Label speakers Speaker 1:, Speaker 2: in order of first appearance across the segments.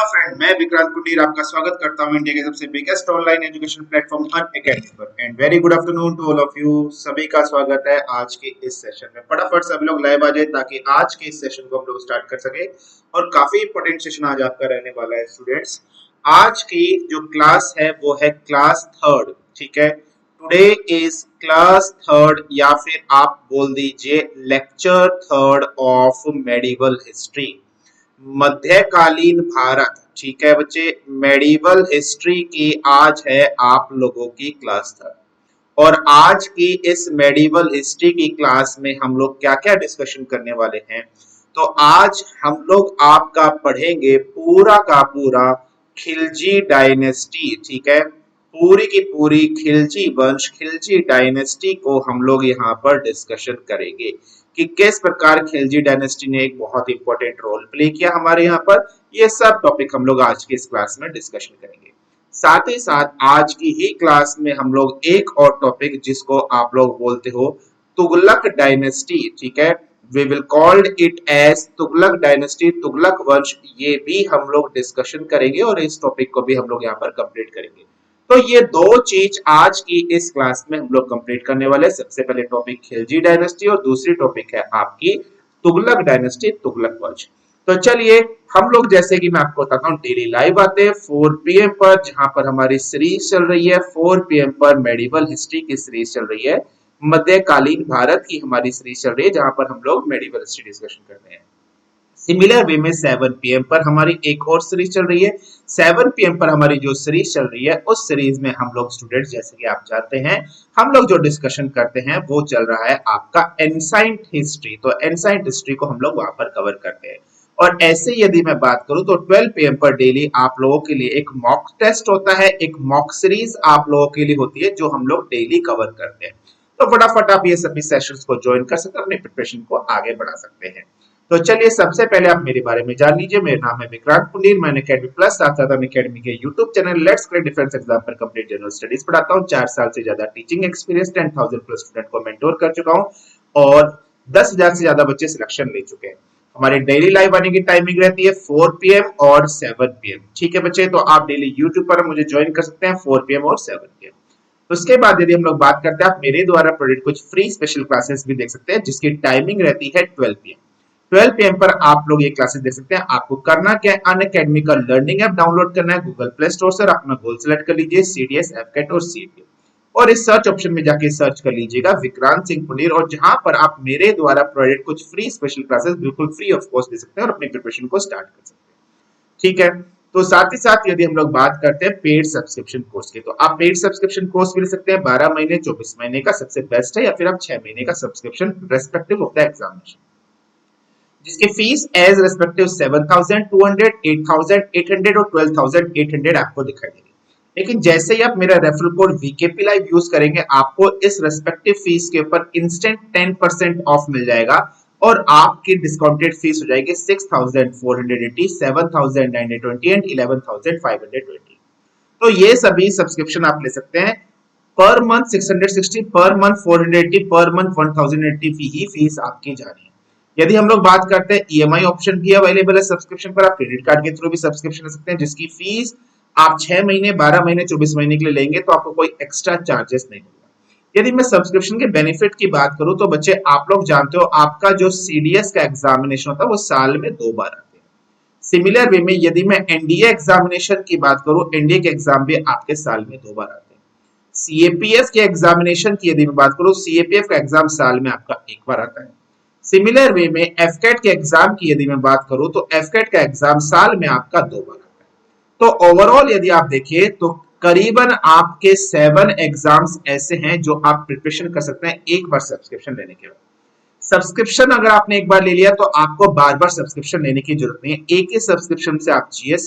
Speaker 1: Friend, मैं विक्रांत कुंडीर आपका स्वागत करता हूं इंडिया के सबसे biggest online education platform Unacademy पर। And very good afternoon to all of you. सभी का स्वागत है आज के इस सेशन में। फटाफट सभी लोग लाइव आ जाए ताकि आज के इस सेशन को हम लोग स्टार्ट कर सके। और काफी इंपॉर्टेंट सेशन आज आपका रहने वाला है स्टूडेंट्स। आज की जो क्लास है वो है क्लास थर्ड, ठीक है। टुडे इज क्लास थर्ड या फिर आप बोल दीजिए lecture third of medieval history, मध्यकालीन भारत। ठीक है बच्चे, मेडिवल हिस्ट्री की आज है आप लोगों की क्लास थर्ड। और आज की इस मेडिवल हिस्ट्री की क्लास में हम लोग क्या क्या डिस्कशन करने वाले हैं, तो आज हम लोग आपका पढ़ेंगे पूरा का पूरा खिलजी डायनेस्टी। ठीक है, पूरी की पूरी खिलजी वंश, खिलजी डायनेस्टी को हम लोग यहाँ पर डिस्कशन करेंगे कि किस प्रकार खिलजी डायनेस्टी ने एक बहुत इंपॉर्टेंट रोल प्ले किया हमारे यहाँ पर। ये सब टॉपिक हम लोग आज की इस क्लास में डिस्कशन करेंगे। साथ ही साथ आज की ही क्लास में हम लोग एक और टॉपिक जिसको आप लोग बोलते हो तुगलक डायनेस्टी, ठीक है, we will called it as Tughlaq dynasty, Tughlaq वंश, ये भी हम लोग डिस्कशन करेंगे और इस टॉपिक को भी हम लोग यहाँ पर कंप्लीट करेंगे। तो ये दो चीज आज की इस क्लास में हम लोग कंप्लीट करने वाले हैं। सबसे पहले टॉपिक खिलजी डायनेस्टी और दूसरी टॉपिक है आपकी तुगलक डायनेस्टी, तुगलक वंश। तो चलिए हम लोग, जैसे कि मैं आपको बताता हूँ, डेली लाइव आते हैं 4 PM पर, जहां पर हमारी सीरीज चल रही है 4 PM पर मेडिवल हिस्ट्री की सीरीज चल रही है, मध्यकालीन भारत की हमारी सीरीज चल रही है जहां पर हम लोग मेडिवल हिस्ट्री डिस्कशन करते हैं। सिमिलर वे में 7 PM पर हमारी एक और सीरीज चल रही है। 7 PM पर हमारी जो सीरीज चल रही है उस सीरीज में हम लोग स्टूडेंट्स, जैसे कि आप जानते हैं, हम लोग जो डिस्कशन करते हैं वो चल रहा है आपका एंसाइंट हिस्ट्री। तो एंसाइंट हिस्ट्री को हम लोग वहां पर कवर करते हैं। और ऐसे यदि मैं बात करूं तो 12 PM पर डेली आप लोगों के लिए एक मॉक टेस्ट होता है, एक मॉक सीरीज आप लोगों के लिए होती है जो हम लोग डेली कवर करते हैं। तो फटाफट आप ये सभी सेशंस को ज्वाइन कर सकते हैं, अपने प्रिपरेशन को आगे बढ़ा सकते हैं। तो चलिए सबसे पहले आप मेरे बारे में जान लीजिए। मेरा नाम है विक्रांत कुंडीर, मैं अनअकैडमी प्लस साथ साथ अनअकैडमी के YouTube channel let's crack defence exam पर कंप्लीट जनरल स्टडीज पढ़ाता हूं। 4 साल से ज्यादा टीचिंग एक्सपीरियंस, 10,000 प्लस स्टूडेंट को मेंटोर कर चुका हूं और 10,000 से ज्यादा बच्चे सिलेक्शन ले चुके हैं। हमारे डेली लाइव आने की टाइमिंग रहती है 4 PM और 7 PM। ठीक है बच्चे, तो आप डेली यूट्यूब पर मुझे ज्वाइन कर सकते हैं 4 PM और 7 PM। उसके बाद यदि हम लोग बात करते हैं, आप मेरे द्वारा प्रोवाइड कुछ फ्री स्पेशल क्लासेस भी देख सकते हैं जिसकी टाइमिंग रहती है 12 PM। 12 PM पर आप लोग ये क्लासेस देख सकते हैं। आपको करना क्या है, अनअकैडमी का लर्निंग ऐप डाउनलोड करना है गूगल प्ले स्टोर से, अपना गोल सेलेक्ट कर लीजिए CDS, एफकेट और CET, और इस सर्च ऑप्शन में जाके सर्च कर लीजिएगा विक्रांत सिंह पुनीर, और जहां पर आप मेरे द्वारा प्रोवाइडेड कुछ फ्री स्पेशल क्लासेस बिल्कुल फ्री ऑफ कॉस्ट दे सकते हैं और अपनी प्रिपरेशन को स्टार्ट कर सकते हैं। ठीक है, तो साथ ही साथ यदि हम लोग बात करते हैं पेड सब्सक्रिप्शन कोर्स की, तो आप पेड सब्सक्रिप्शन कोर्स भी ले सकते हैं। 12 महीने, 24 महीने का सबसे बेस्ट है, या फिर आप 6 महीने का subscription respective of the examination, जिसकी फीस एज रेस्पेक्टिव 7,200, 8,800 और 12,800 आपको दिखाई देगी। लेकिन जैसे ही आप मेरा referral code VKP live use करेंगे, आपको इस रेस्पेक्टिव फीस के ऊपर इंस्टेंट 10% ऑफ मिल जाएगा और आपकी डिस्काउंटेड फीस हो जाएगी 6,480, 7,920 एंड 11,520। तो ये सभी सब्सक्रिप्शन आप ले सकते हैं। Per month 660, per month 480, per month 1,080 ही फीस आपकी जा रही है। यदि हम लोग बात करते हैं, EMI ऑप्शन भी अवेलेबल है सब्सक्रिप्शन पर, आप क्रेडिट कार्ड के थ्रू भी सब्सक्रिप्शन ले सकते हैं, जिसकी फीस आप 6 महीने, 12 महीने, 24 महीने के लिए लेंगे तो आपको कोई एक्स्ट्रा चार्जेस नहीं होगा। यदि मैं सब्सक्रिप्शन के बेनिफिट की बात करूं तो बच्चे, आप लोग जानते हो आपका जो CDS का एग्जामिनेशन होता है वो साल में 2 बार आते हैं। सिमिलर वे में यदि मैं NDA एग्जामिनेशन की बात करूं, NDA के एग्जाम भी आपके साल में 2 बार आते हैं। CAPF के एग्जामिनेशन की यदि मैं बात करूं, CAPF का एग्जाम साल में आपका 1 बार आता है। सिमिलर वे में एफकेट के एग्जाम की यदि मैं बात करूं तो एफकेट का एग्जाम साल में आपका 2 बार आता है। तो ओवरऑल यदि आप देखिए तो करीबन आपके 7 एग्जाम्स ऐसे हैं जो आप प्रिपरेशन कर सकते हैं एक बार सब्सक्रिप्शन लेने के बाद। सब्सक्रिप्शन अगर आपने एक बार ले लिया तो आपको बार बार सब्सक्रिप्शन लेने की जरूरत नहीं है। एक ही सब्सक्रिप्शन से आप GS,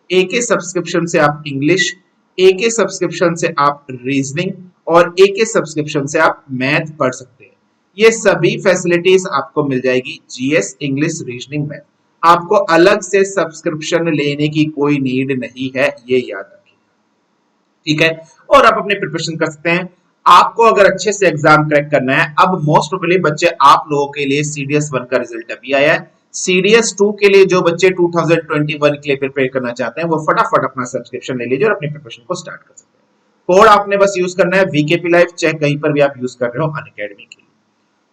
Speaker 1: एक ही सब्सक्रिप्शन से आप इंग्लिश, एक ही सब्सक्रिप्शन से आप रीजनिंग और एक ही सब्सक्रिप्शन से आप मैथ पढ़ सकते हैं। ये सभी फैसिलिटीज आपको मिल जाएगी GS, इंग्लिश, रीजनिंग, मैथ। आपको अलग से सब्सक्रिप्शन लेने की कोई नीड नहीं है, ये याद रखिए। ठीक है, और आप अपने प्रिपरेशन कर सकते हैं। आपको अगर अच्छे से एग्जाम क्रैक करना है, अब मोस्ट प्रोबेबली बच्चे आप लोगों के लिए CDS 1 का रिजल्ट अभी आया है। CDS 2 के लिए जो बच्चे 2021 के लिए प्रिपेयर करना चाहते हैं वो फटाफट अपना सब्सक्रिप्शन ले लीजिए और अपनी प्रिपरेशन को स्टार्ट कर सकते हैं। कोड आपने बस यूज करना है VKP लाइव, चाहे कहीं पर भी आप यूज कर रहे हो अनअकैडमी के लिए।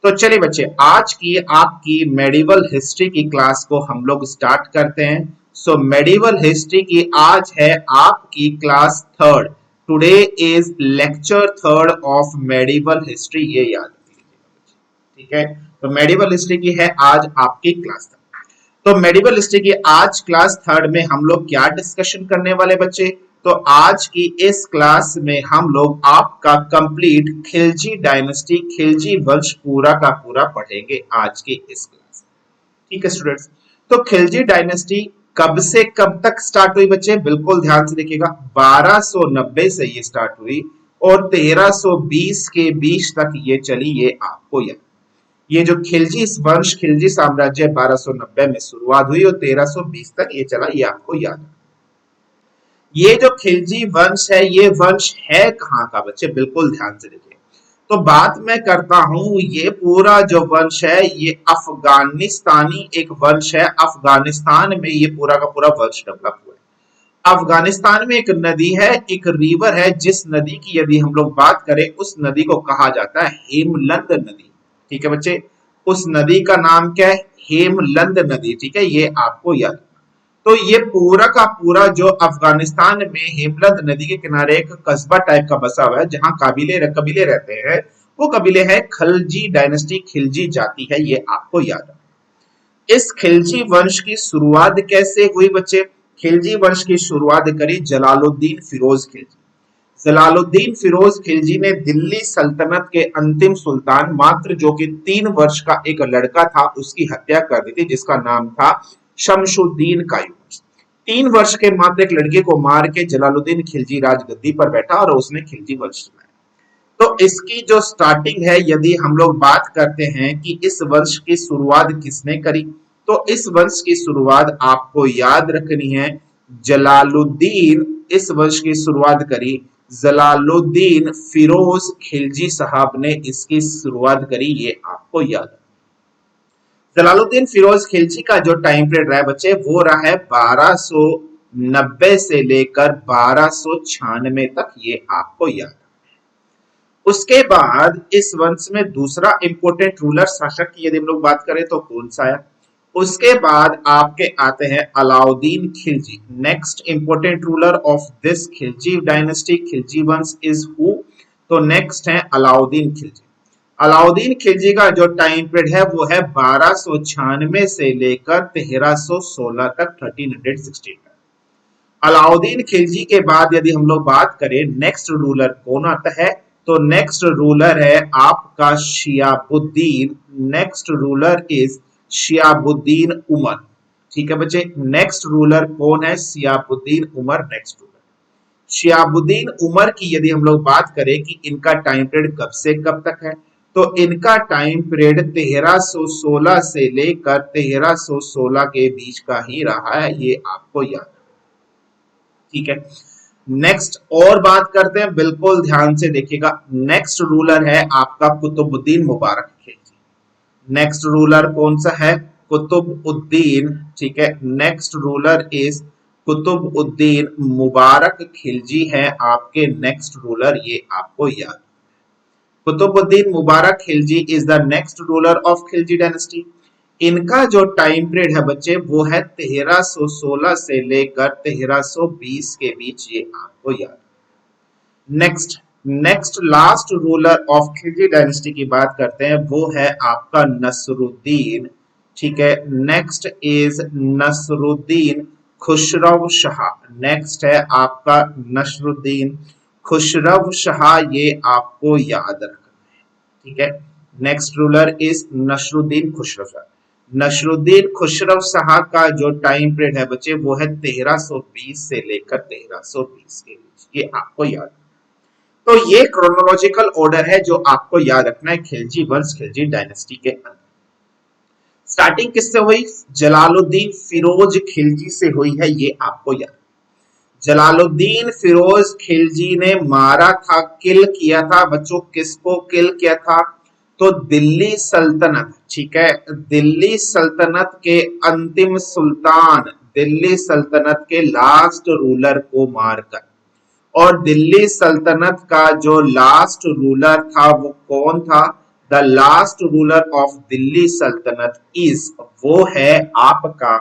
Speaker 1: तो चलिए बच्चे, आज की आपकी मेडिवल हिस्ट्री की क्लास को हम लोग स्टार्ट करते हैं। सो मेडिवल हिस्ट्री की आज है आपकी class third. Today is lecture third of medieval history, ये याद रखिएगा। ठीक है, तो मेडिवल हिस्ट्री की है आज आपकी क्लास थर्ड। तो मेडिवल हिस्ट्री की आज क्लास थर्ड में हम लोग क्या डिस्कशन करने वाले बच्चे? तो आज की इस क्लास में हम लोग आपका कंप्लीट खिलजी डायनेस्टी, खिलजी वंश पूरा का पूरा पढ़ेंगे आज की इस क्लास में। ठीक है स्टूडेंट्स, तो खिलजी डायनेस्टी कब से कब तक स्टार्ट हुई बच्चे? बिल्कुल ध्यान से देखिएगा। 1290 से ये स्टार्ट हुई और 1320 के बीच तक ये चली, ये आपको याद। ये जो खिलजी वंश, खिलजी साम्राज्य 1290 में शुरुआत हुई और 1320 तक ये चला, ये आपको याद। ये जो खिलजी वंश है, ये वंश है कहां का बच्चे? बिल्कुल ध्यान से देखिए। तो बात मैं करता हूं, ये पूरा जो वंश है ये अफगानिस्तानी एक वंश है। अफगानिस्तान में ये पूरा का पूरा वंश डेवलप हुआ है। अफगानिस्तान में एक नदी है, एक रिवर है, जिस नदी की यदि हम लोग बात करें उस नदी को कहा जाता है हेमलंद नदी। ठीक है बच्चे, उस नदी का नाम क्या है? हेमलंद नदी। ठीक है, ये आपको याद। तो ये पूरा का पूरा जो अफगानिस्तान में हेमलंद नदी के किनारे एक कस्बा टाइप का बसा हुआ है जहां कबीले रहते हैं, वो कबीले हैं खिलजी डायनेस्टी, खिलजी जाति है, ये आपको याद है। इस खिलजी वंश की शुरुआत कैसे हुई बच्चे? खिलजी वंश की शुरुआत करी जलालुद्दीन फिरोज खिलजी। जलालुद्दीन फिरोज खिलजी ने दिल्ली सल्तनत के अंतिम सुल्तान, मात्र जो कि 3 वर्ष का एक लड़का था, उसकी हत्या कर दी थी, जिसका नाम था शमशुद्दीन कायूस। 3 वर्ष के मात्र एक लड़के को मार के जलालुद्दीन खिलजी राजगद्दी पर बैठा और उसने खिलजी वंश चलाया। तो इसकी जो स्टार्टिंग है, यदि हम लोग बात करते हैं कि इस वंश की शुरुआत किसने करी, तो इस वंश की शुरुआत आपको याद रखनी है, जलालुद्दीन, इस वंश की शुरुआत करी जलालुद्दीन फिरोज खिलजी साहब ने इसकी शुरुआत करी, ये आपको याद है। जलालुद्दीन फिरोज खिलजी का जो टाइम पीरियड रहा है बच्चे, वो रहा है 1290 से लेकर 1296 तक, ये आपको याद है। उसके बाद इस वंश में दूसरा इंपोर्टेंट रूलर शासक की यदि हम लोग बात करें तो कौन सा है? उसके बाद आपके आते हैं Alauddin Khilji. Next important ruler of this Khilji dynasty, Khilji वंश इज हु? तो नेक्स्ट है अलाउद्दीन खिलजी। अलाउद्दीन खिलजी का जो टाइम पीरियड है वो है 1296 से लेकर 1316 तक, 1316 तक। अलाउद्दीन खिलजी के बाद यदि हम लोग बात करें नेक्स्ट रूलर कौन आता है, तो नेक्स्ट रूलर है आपका Shihabuddin. Next ruler is Shihabuddin Umar. ठीक है बच्चे, नेक्स्ट रूलर कौन है? Shihabuddin Umar, next ruler. शियाबुद्दीन उमर की यदि हम लोग बात करें कि इनका टाइम पीरियड कब से कब तक है, तो इनका टाइम पीरियड 1316 से लेकर 1316 के बीच का ही रहा है, ये आपको याद है। ठीक है, नेक्स्ट और बात करते हैं, बिल्कुल ध्यान से देखिएगा। नेक्स्ट रूलर है आपका कुतुबुद्दीन मुबारक खिलजी। नेक्स्ट रूलर कौन सा है? कुतुबुद्दीन। ठीक है, next ruler is Qutbuddin Mubarak Khilji है आपके नेक्स्ट रूलर, ये आपको याद। Qutbuddin Mubarak Khilji is the next ruler of Khilji dynasty. इनका जो टाइम पीरियड है बच्चे वो है 1316 से लेकर 1320 के बीच, ये आपको याद। Next last ruler of Khilji dynasty की बात करते हैं, वो है आपका नसरुद्दीन। ठीक है, next is Nasiruddin Khusrau Shah. Next है आपका नसरुद्दीन खुसरव शाह, ये आपको याद रखना है। ठीक है, next ruler is Nasiruddin Khusrau Shah. Nasiruddin Khusrau Shah का जो टाइम पीरियड है बच्चे वो है 1320 से लेकर 1320 के बीच, ये आपको याद। तो ये क्रोनोलॉजिकल ऑर्डर है जो आपको याद रखना है खिलजी वंश, खिलजी डायनेस्टी के अंदर। स्टार्टिंग किससे हुई? जलालुद्दीन फिरोज खिलजी से हुई है, ये आपको याद। जलालुद्दीन फिरोज खिलजी ने मारा था, किल किया था बच्चों, किसको किल किया था? तो दिल्ली सल्तनत, ठीक है, दिल्ली सल्तनत के अंतिम सुल्तान, दिल्ली सल्तनत के लास्ट रूलर को मारकर, और दिल्ली सल्तनत का जो लास्ट रूलर था वो कौन था? The last ruler of Delhi सल्तनत इज, वो है आपका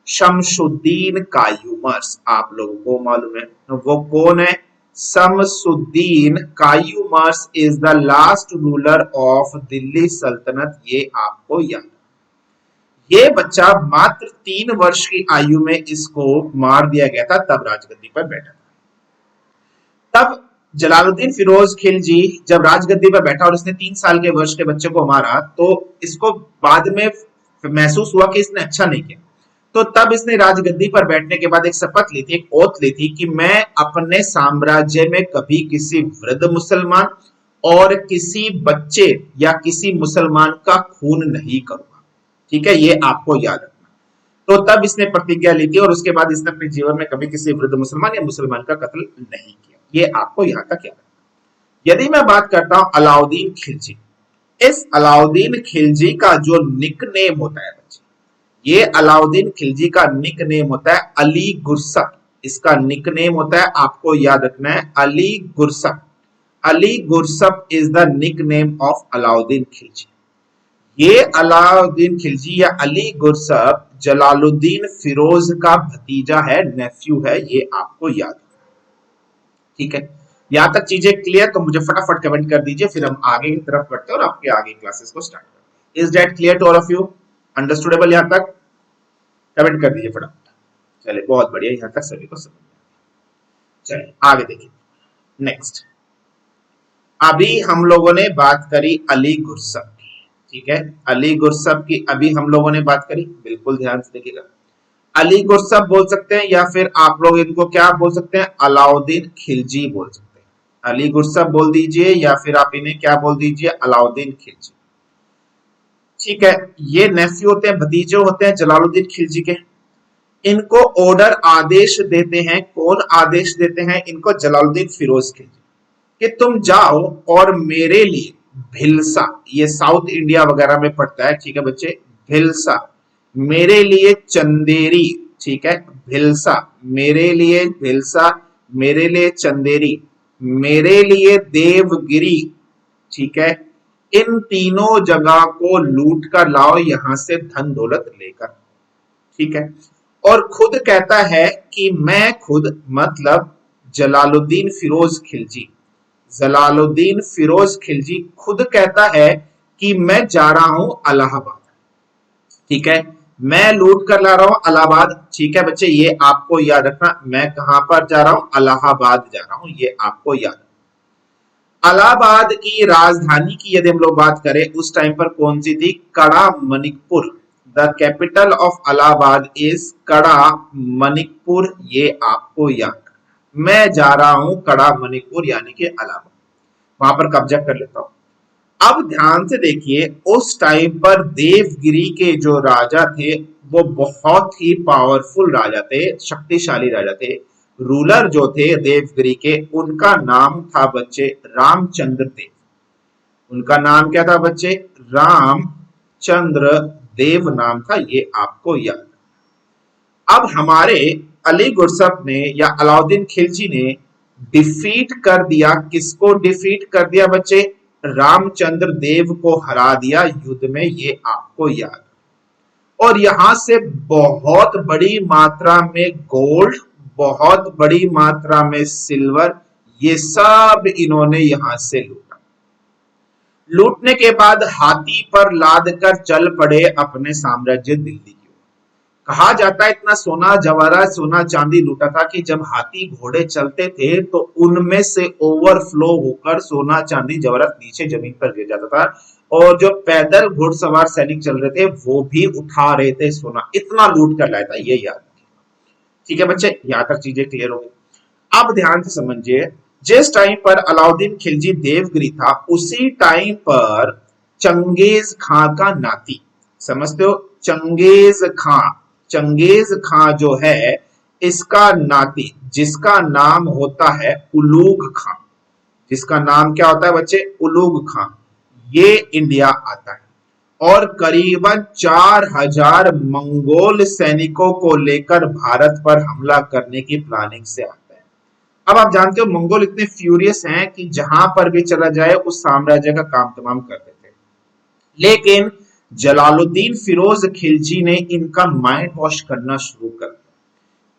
Speaker 1: शमशुद्दीन कायूमर्स। आप लोगों को मालूम है वो कौन है? Shamsuddin Kayumars is the last ruler of Delhi Sultanat. ये आपको याद, ये बच्चा मात्र 3 वर्ष की आयु में इसको मार दिया गया था, तब राजगद्दी पर बैठा था। तब जलालुद्दीन फिरोज खिलजी जब राजगद्दी पर बैठा और इसने 3 साल के वर्ष के बच्चे को मारा, तो इसको बाद में महसूस हुआ कि इसने अच्छा नहीं किया। तो तब इसने राजगद्दी पर बैठने के बाद एक शपथ ली थी, एक ओथ ली थी कि मैं अपने साम्राज्य में कभी किसी वृद्ध मुसलमान और किसी बच्चे या किसी मुसलमान का खून नहीं करूंगा। ठीक है, ये आपको याद रखना। तो तब इसने प्रतिज्ञा ली थी और उसके बाद इसने अपने जीवन में कभी किसी वृद्ध मुसलमान या मुसलमान का कत्ल नहीं किया। ये आपको यहां तक याद रखना। यदि मैं बात करता हूं अलाउद्दीन खिलजी, इस अलाउद्दीन खिलजी का जो निकनेम होता है बच्चे, ये अलाउद्दीन खिलजी का निकनेम होता है अली गुरसप। इसका निकनेम होता है, आपको याद रखना है, Ali Gurshasp. Ali Gurshasp is the nickname of Alauddin Khilji. ये अलाउद्दीन खिलजी या अली गुरसप जलालुद्दीन फिरोज का भतीजा है, नेफ्यू है, ये आपको याद है। ठीक है, यहां तक चीजें क्लियर? तो मुझे फटाफट कमेंट कर दीजिए, फिर हम आगे की तरफ बढ़ते हैं और आपके आगे क्लासेस को स्टार्ट करते हैं। Is that clear to all of you? Understandable? यहां तक कमेंट कर दीजिए फटाफट। चलिए, बहुत बढ़िया, यहां तक सभी को समझ में। चलिए आगे देखिए। नेक्स्ट, अभी हम लोगों ने बात करी अली गुरसप की, ठीक है, अली गुरसप की अभी हम लोगों ने बात करी, बिल्कुल ध्यान से देखिएगा। अली गुरसप बोल सकते हैं या फिर आप लोग इनको क्या बोल सकते हैं? अलाउद्दीन खिलजी बोल सकते हैं। अली गुरसप बोल दीजिए या फिर आप इन्हें क्या बोल दीजिए? अलाउद्दीन खिलजी। ठीक है, ये नेफ्यू होते हैं, भतीजे होते हैं जलालुद्दीन खिलजी के। इनको ऑर्डर आदेश देते हैं, कौन आदेश देते हैं इनको? जलालुद्दीन फिरोज खिलजी, कि तुम जाओ और मेरे लिए भिलसा, ये साउथ इंडिया वगैरह में पड़ता है, ठीक है बच्चे, भिलसा, मेरे लिए चंदेरी, ठीक है, भिलसा, मेरे लिए भिलसा, मेरे लिए चंदेरी, मेरे लिए देवगिरी, ठीक है, इन तीनों जगह को लूट कर लाओ यहां से धन दौलत लेकर। ठीक है, और खुद कहता है कि मैं खुद, मतलब जलालुद्दीन फिरोज खिलजी, जलालुद्दीन फिरोज खिलजी खुद कहता है कि मैं जा रहा हूं इलाहाबाद। ठीक है, मैं लूट कर ला रहा हूं इलाहाबाद। ठीक है बच्चे, ये आपको याद रखना, मैं कहां पर जा रहा हूं? इलाहाबाद जा रहा हूं, ये आपको याद। इलाहाबाद की राजधानी की यदि हम लोग बात करें उस टाइम पर कौन सी थी? कड़ा Manikpur. The capital of Allahabad is कड़ा मणिकपुर, ये आपको याद। मैं जा रहा हूं कड़ा मणिकपुर यानी कि इलाहाबाद, वहां पर कब्जा कर लेता हूं। अब ध्यान से देखिए, उस टाइम पर देवगिरी के जो राजा थे वो बहुत ही पावरफुल राजा थे, शक्तिशाली राजा थे। रूलर जो थे देवगिरी के, उनका नाम था बच्चे रामचंद्र देव। उनका नाम क्या था बच्चे? रामचंद्र देव नाम था, ये आपको याद। अब हमारे अली गुरसप ने या अलाउद्दीन खिलजी ने डिफीट कर दिया, किसको डिफीट कर दिया बच्चे? रामचंद्र देव को हरा दिया युद्ध में, ये आपको याद। और यहां से बहुत बड़ी मात्रा में गोल्ड, बहुत बड़ी मात्रा में सिल्वर, ये सब इन्होंने यहां से लूटा। लूटने के बाद हाथी पर लाद कर चल पड़े अपने साम्राज्य दिल्ली की। कहा जाता है इतना सोना जवाहरात, सोना चांदी लूटा था कि जब हाथी घोड़े चलते थे तो उनमें से ओवरफ्लो होकर सोना चांदी जवाहरात नीचे जमीन पर गिर जाता था, और जो पैदल घुड़सवार सैनिक चल रहे थे वो भी उठा रहे थे सोना, इतना लूट कर लाया था, ये याद रखिएगा। ठीक है बच्चे, यहां तक चीजें क्लियर हो गई। अब ध्यान से समझिए, जिस टाइम पर अलाउद्दीन खिलजी देवगिरी था उसी टाइम पर चंगेज खां का नाती, समझते हो, चंगेज खां, चंगेज खां जो है इसका नाती, जिसका नाम होता है उलूग खां, जिसका नाम क्या होता है बच्चे? उलूग खां, ये इंडिया आता है और करीबन 4000 मंगोल सैनिकों को लेकर भारत पर हमला करने की प्लानिंग से आता है। अब आप जानते हो मंगोल इतने फ्यूरियस हैं कि जहां पर भी चला जाए उस साम्राज्य का काम तमाम कर देते हैं। लेकिन जलालुद्दीन फिरोज खिलजी ने इनका माइंड वॉश करना शुरू कर दिया।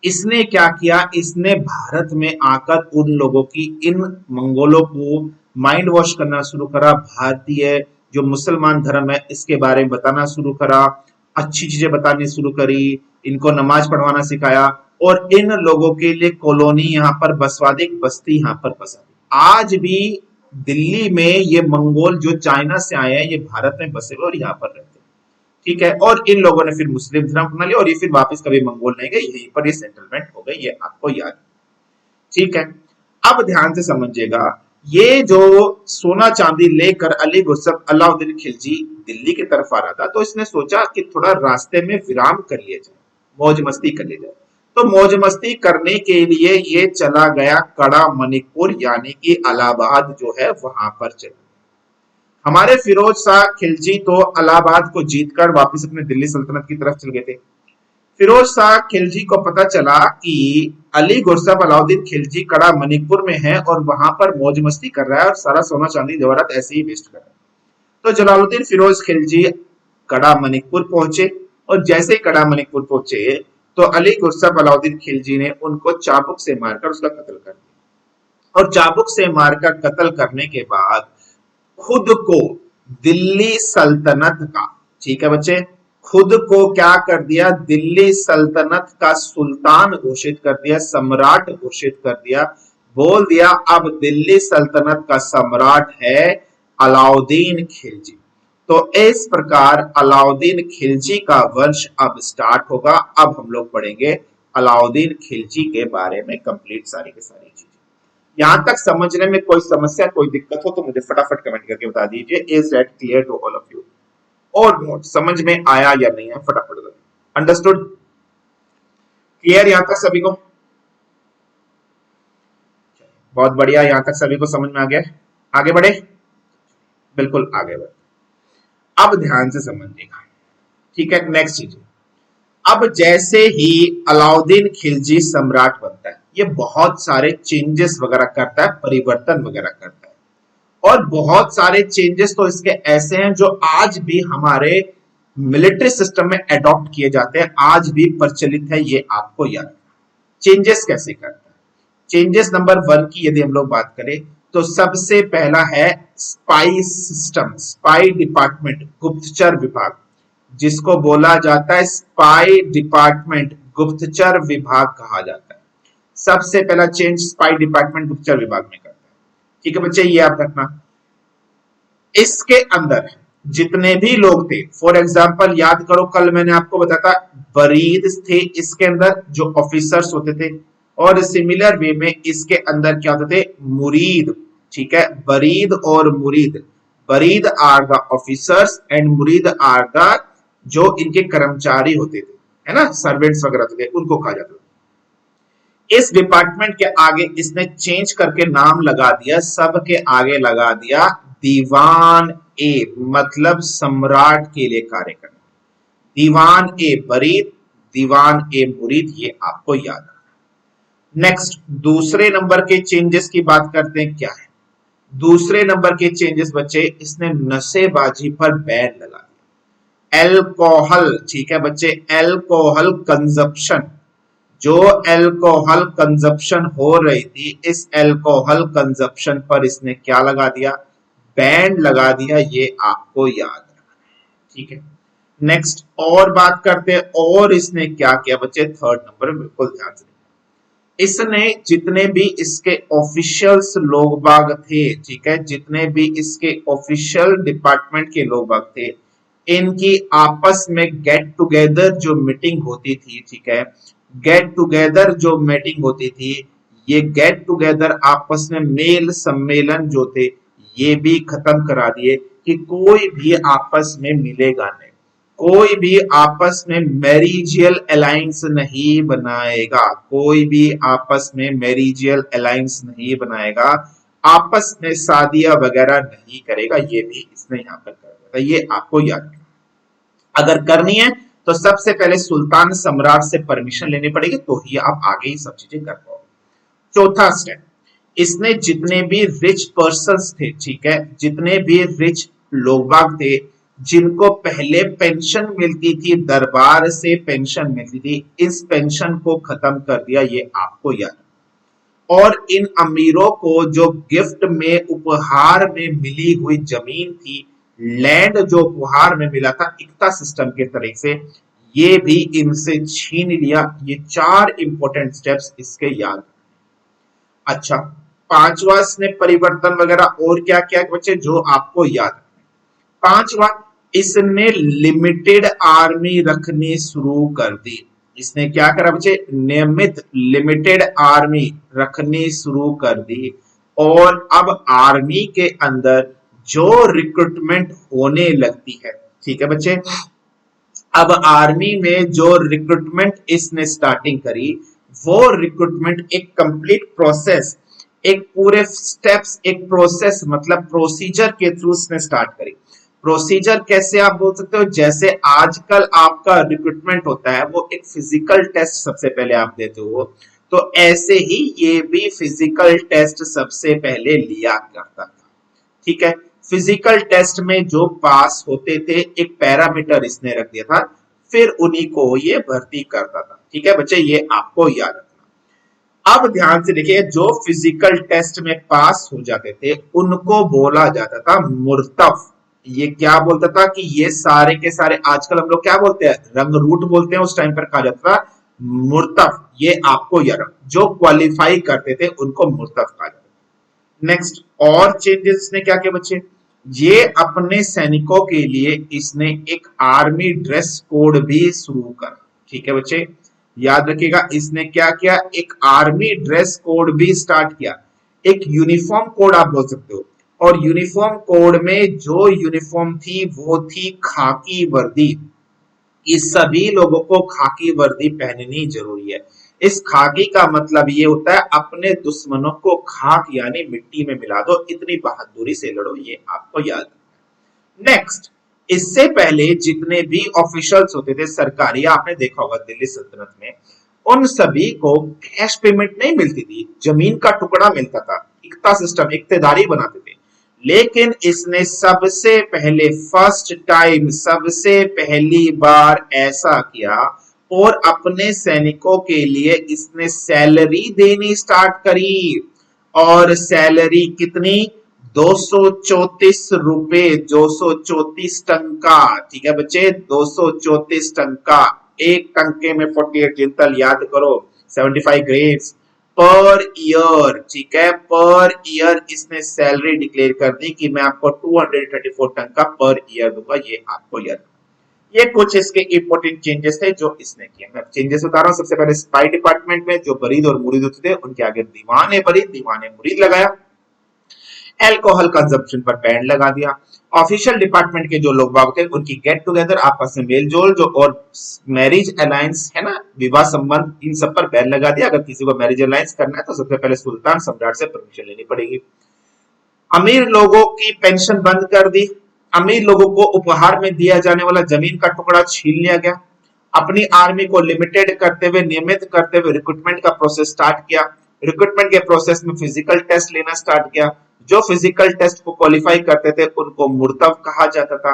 Speaker 1: इसने क्या किया, इसने भारत में आकर उन लोगों की, इन मंगोलों को माइंड वॉश करना शुरू करा। भारतीय जो मुसलमान धर्म है इसके बारे में बताना शुरू करा, अच्छी चीजें बतानी शुरू करी, इनको नमाज पढ़वाना सिखाया और इन लोगों के लिए कॉलोनी यहाँ पर बसवा दी, बस्ती यहाँ पर बसा दी। आज भी दिल्ली में ये मंगोल जो चाइना से आए हैं ये भारत में बसे हुए और यहाँ पर रहते हैं। ठीक है, और इन लोगों ने फिर मुस्लिम धर्म अपना लिया और ये फिर वापस कभी मंगोल नहीं गए, यहीं पर ये सेटलमेंट हो गई, ये आपको याद है। ठीक है, अब ध्यान से समझिएगा, ये जो सोना चांदी लेकर अली गुरसब अलाउद्दीन खिलजी दिल्ली की तरफ आ रहा था, तो इसने सोचा कि थोड़ा रास्ते में विराम कर लिया जाए, मौज मस्ती कर ली जाए। तो मौज मस्ती करने के लिए ये चला गया कड़ा मणिपुर यानी कि इलाहाबाद जो है वहां पर चला। हमारे फिरोज शाह खिलजी तो इलाहाबाद को जीतकर वापस अपने दिल्ली सल्तनत की तरफ चल गए थे। फिरोज शाह खिलजी को पता चला कि अली गुरसब अलाउद्दीन खिलजी कड़ा मणिपुर में है और वहां पर मौज मस्ती कर रहा है और सारा सोना चांदी जवाहरात ऐसे ही वेस्ट कर रहा है। तो जलालुद्दीन फिरोज खिलजी कड़ा मणिपुर पहुंचे और जैसे ही कड़ा मणिपुर पहुंचे तो अली गुरसब अलाउद्दीन खिलजी ने उनको चाबुक से मारकर उसका कत्ल कर दिया। और चाबुक से मारकर कत्ल करने के बाद खुद को दिल्ली सल्तनत का, ठीक है बच्चे, खुद को क्या कर दिया, दिल्ली सल्तनत का सुल्तान घोषित कर दिया, सम्राट घोषित कर दिया। बोल दिया अब दिल्ली सल्तनत का सम्राट है अलाउद्दीन खिलजी। तो इस प्रकार अलाउद्दीन खिलजी का वंश अब स्टार्ट होगा। अब हम लोग पढ़ेंगे अलाउद्दीन खिलजी के बारे में कंप्लीट सारी की सारी चीजें। यहां तक समझने में कोई समस्या, कोई दिक्कत हो तो मुझे फटाफट कमेंट करके बता दीजिए। Is that clear to all of you? Or not समझ में आया या नहीं है, फटाफट बताइए। अंडरस्टूड? क्लियर यहां तक सभी को? बहुत बढ़िया, यहां तक सभी को समझ में आ गया। आगे बढ़े, बिल्कुल आगे बढ़े। अब ध्यान से समझिएगा, ठीक है। नेक्स्ट चीज, अब जैसे ही अलाउद्दीन खिलजी सम्राट बनता है ये बहुत सारे चेंजेस वगैरह करता है, परिवर्तन वगैरह करता है और बहुत सारे चेंजेस तो इसके ऐसे हैं जो आज भी हमारे मिलिट्री सिस्टम में अडॉप्ट किए जाते हैं, आज भी प्रचलित है, ये आपको याद है। चेंजेस कैसे करता है? चेंजेस नंबर 1 की यदि हम लोग बात करें तो सबसे पहला है स्पाई सिस्टम, स्पाई डिपार्टमेंट, गुप्तचर विभाग, जिसको बोला जाता है स्पाई डिपार्टमेंट, गुप्तचर विभाग कहा जाता है। सबसे पहला चेंज स्पाई डिपार्टमेंट गुप्तचर विभाग में करता है। ठीक है बच्चे, ये याद रखना। इसके अंदर जितने भी लोग थे, फॉर एग्जांपल याद करो कल मैंने आपको बताया था बरीद थे इसके अंदर जो ऑफिसर्स होते थे, और सिमिलर वे में इसके अंदर क्या होते थे, मुरीद। ठीक है, बरीद और मुरीद, बरीद आर द ऑफिसर्स एंड मुरीद आर द जो इनके कर्मचारी होते थे, है ना, सर्वेंट्स वगैरह थे, उनको कहा जाता था। इस डिपार्टमेंट के आगे इसने चेंज करके नाम लगा दिया, सब के आगे लगा दिया दीवान ए, मतलब सम्राट के लिए कार्य करना। दीवान ए बरीद, दीवान ए मुरीद, ये आपको याद है। नेक्स्ट दूसरे नंबर के चेंजेस की बात करते हैं, क्या है दूसरे नंबर के चेंजेस बच्चे, इसने नशेबाजी पर बैन लगा दिया। एल्कोहल, ठीक है बच्चे, एल्कोहल कंजप्शन, जो एल्कोहल कंजप्शन हो रही थी, इस एल्कोहल कंजप्शन पर इसने क्या लगा दिया, बैन लगा दिया, ये आपको याद रखना है। ठीक है, नेक्स्ट और बात करते हैं, और इसने क्या किया बच्चे, थर्ड नंबर में बिल्कुल ध्यान से, इसने जितने भी इसके ऑफिशियल्स लोग बाग थे, ठीक है, जितने भी इसके ऑफिशियल डिपार्टमेंट के लोग बाग थे, इनकी आपस में गेट टुगेदर जो मीटिंग होती थी, ठीक है, गेट टुगेदर जो मीटिंग होती थी, ये गेट टुगेदर आपस में मेल सम्मेलन जो थे ये भी खत्म करा दिए कि कोई भी आपस में मिलेगा नहीं, कोई भी आपस में मैरिजियल अलायंस नहीं बनाएगा, कोई भी आपस में मैरिजियल अलायंस नहीं बनाएगा। आपस में शादियां वगैरह नहीं करेगा, ये भी इसने यहाँ पर कर दिया था, ये आपको याद रखना। अगर करनी है तो सबसे पहले सुल्तान सम्राट से परमिशन लेनी पड़ेगी, तो ही आप आगे ये सब चीजें कर पाओगे। चौथा स्टेप, इसने जितने भी रिच पर्सन्स थे, ठीक है, जितने भी रिच लोग बाग थे जिनको पहले पेंशन मिलती थी, दरबार से पेंशन मिलती थी, इस पेंशन को खत्म कर दिया, ये आपको याद। और इन अमीरों को जो गिफ्ट में उपहार में मिली हुई जमीन थी, लैंड जो उपहार में मिला था इक्ता सिस्टम के तरीके से, ये भी इनसे छीन लिया। ये चार इंपॉर्टेंट स्टेप्स इसके याद। अच्छा, पांचवा इसने परिवर्तन वगैरह और क्या क्या बच्चे जो आपको याद है। पांचवा, इसने लिमिटेड आर्मी रखनी शुरू कर दी। इसने क्या करा बच्चे, नियमित लिमिटेड आर्मी रखनी शुरू कर दी। और अब आर्मी के अंदर जो रिक्रूटमेंट होने लगती है, ठीक है बच्चे, अब आर्मी में जो रिक्रूटमेंट इसने स्टार्टिंग करी, वो रिक्रूटमेंट एक कंप्लीट प्रोसेस, एक पूरे स्टेप्स, एक प्रोसेस मतलब प्रोसीजर के थ्रू इसने स्टार्ट करी। प्रोसीजर कैसे आप बोल सकते हो, जैसे आजकल आपका रिक्रूटमेंट होता है वो एक फिजिकल टेस्ट सबसे पहले आप देते हो, तो ऐसे ही ये भी फिजिकल टेस्ट सबसे पहले लिया करता था। ठीक है, फिजिकल टेस्ट में जो पास होते थे एक पैरामीटर इसने रख दिया था, फिर उन्हीं को ये भर्ती करता था। ठीक है बच्चे, ये आपको याद रखना। अब ध्यान से देखिए, जो फिजिकल टेस्ट में पास हो जाते थे उनको बोला जाता था मुर्तफ। ये क्या बोलता था कि ये सारे के सारे, आजकल हम लोग क्या बोलते हैं, रंगरूट बोलते हैं, उस टाइम पर कहा जाता था मुर्तफ। ये आपको याद, जो क्वालिफाई करते थे उनको मुर्तफ कहा जाता था। नेक्स्ट, और चेंजेस ने क्या किया बच्चे, ये अपने सैनिकों के लिए इसने एक आर्मी ड्रेस कोड भी शुरू करा। ठीक है बच्चे, याद रखिएगा, इसने क्या किया, एक आर्मी ड्रेस कोड भी स्टार्ट किया। एक यूनिफॉर्म कोड आप बोल सकते हो। और यूनिफॉर्म कोड में जो यूनिफॉर्म थी वो थी खाकी वर्दी। इस सभी लोगों को खाकी वर्दी पहननी जरूरी है। इस खाकी का मतलब ये होता है अपने दुश्मनों को खाक यानी मिट्टी में मिला दो, इतनी बहादुरी से लड़ो, ये आपको याद। नेक्स्ट, इससे पहले जितने भी ऑफिशियल्स होते थे सरकारी, आपने देखा होगा दिल्ली सल्तनत में, उन सभी को कैश पेमेंट नहीं मिलती थी, जमीन का टुकड़ा मिलता था, इक्ता सिस्टम, इक्तेदारी बनाते थे। लेकिन इसने सबसे पहले, फर्स्ट टाइम, सबसे पहली बार ऐसा किया और अपने सैनिकों के लिए इसने सैलरी देनी स्टार्ट करी। और सैलरी कितनी, 234 रुपए, 234 टंका। ठीक है बच्चे, 234 टंका। एक टंके में 48 क्विंटल, याद करो, 75 ग्रेव्स पर ईयर। ठीक है, पर ईयर इसने सैलरी डिक्लेयर कर दी कि मैं आपको 234 टंका पर ईयर दूंगा, ये आपको याद। ये कुछ इसके इंपॉर्टेंट चेंजेस थे जो इसने किए। मैं चेंजेस बता रहा हूं। सबसे पहले स्पाई डिपार्टमेंट में जो बरीद और मुरीद होते थे उनके आगे दीवाने बरीद दीवाने मुरीद लगाया। एल्कोहल कंजप्शन पर बैन लगा दिया। ऑफिशियल डिपार्टमेंट के जो लोग बाग थे उनकी गेट टुगेदर, आपस में मेल जोल जो, और मैरिज अलायंस है ना, विवाह संबंध, इन सब पर बैन लगा दिया। अगर किसी को मैरिज अलायंस करना है तो सबसे पहले सुल्तान सम्राट से परमिशन लेनी पड़ेगी। अमीर लोगों की पेंशन बंद कर दी। अमीर लोगों को उपहार में दिया जाने वाला जमीन का टुकड़ा छीन लिया गया। अपनी आर्मी को लिमिटेड करते हुए, नियमित करते हुए रिक्रूटमेंट का प्रोसेस स्टार्ट किया। रिक्रूटमेंट के प्रोसेस में फिजिकल टेस्ट लेना स्टार्ट किया। जो फिजिकल टेस्ट को क्वालिफाई करते थे उनको मुर्तब कहा जाता था।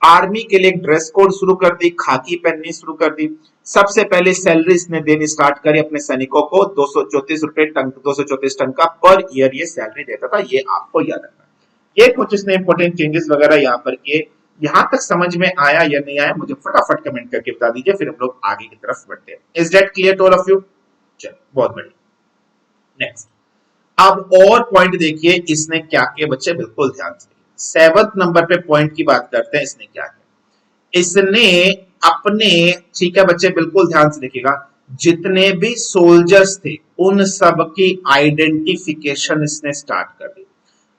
Speaker 1: आर्मी के लिए ड्रेस कोड शुरू कर दी, खाकी पहननी शुरू कर दी। सबसे पहले सैलरी इसने देनी स्टार्ट करी अपने सैनिकों को, 234 रुपए, 234 टंका पर ईयर ये सैलरी देता था, ये आपको याद रखना। ये कुछ इसने इंपॉर्टेंट चेंजेस वगैरह यहाँ पर किए। यहाँ तक समझ में आया या नहीं आया मुझे फटाफट कमेंट करके बता दीजिए, फिर हम लोग आगे की तरफ बढ़ते हैं। Is that clear to all of you? चलो, बहुत बढ़िया। नेक्स्ट, अब और पॉइंट देखिए इसने क्या किया बच्चे, बिल्कुल ध्यान से। 7th नंबर पे पॉइंट की बात करते हैं, इसने क्या किया, इसने अपने, ठीक है बच्चे बिल्कुल ध्यान से देखिएगा, जितने भी सोल्जर्स थे उन सब की आइडेंटिफिकेशन इसने स्टार्ट कर दी।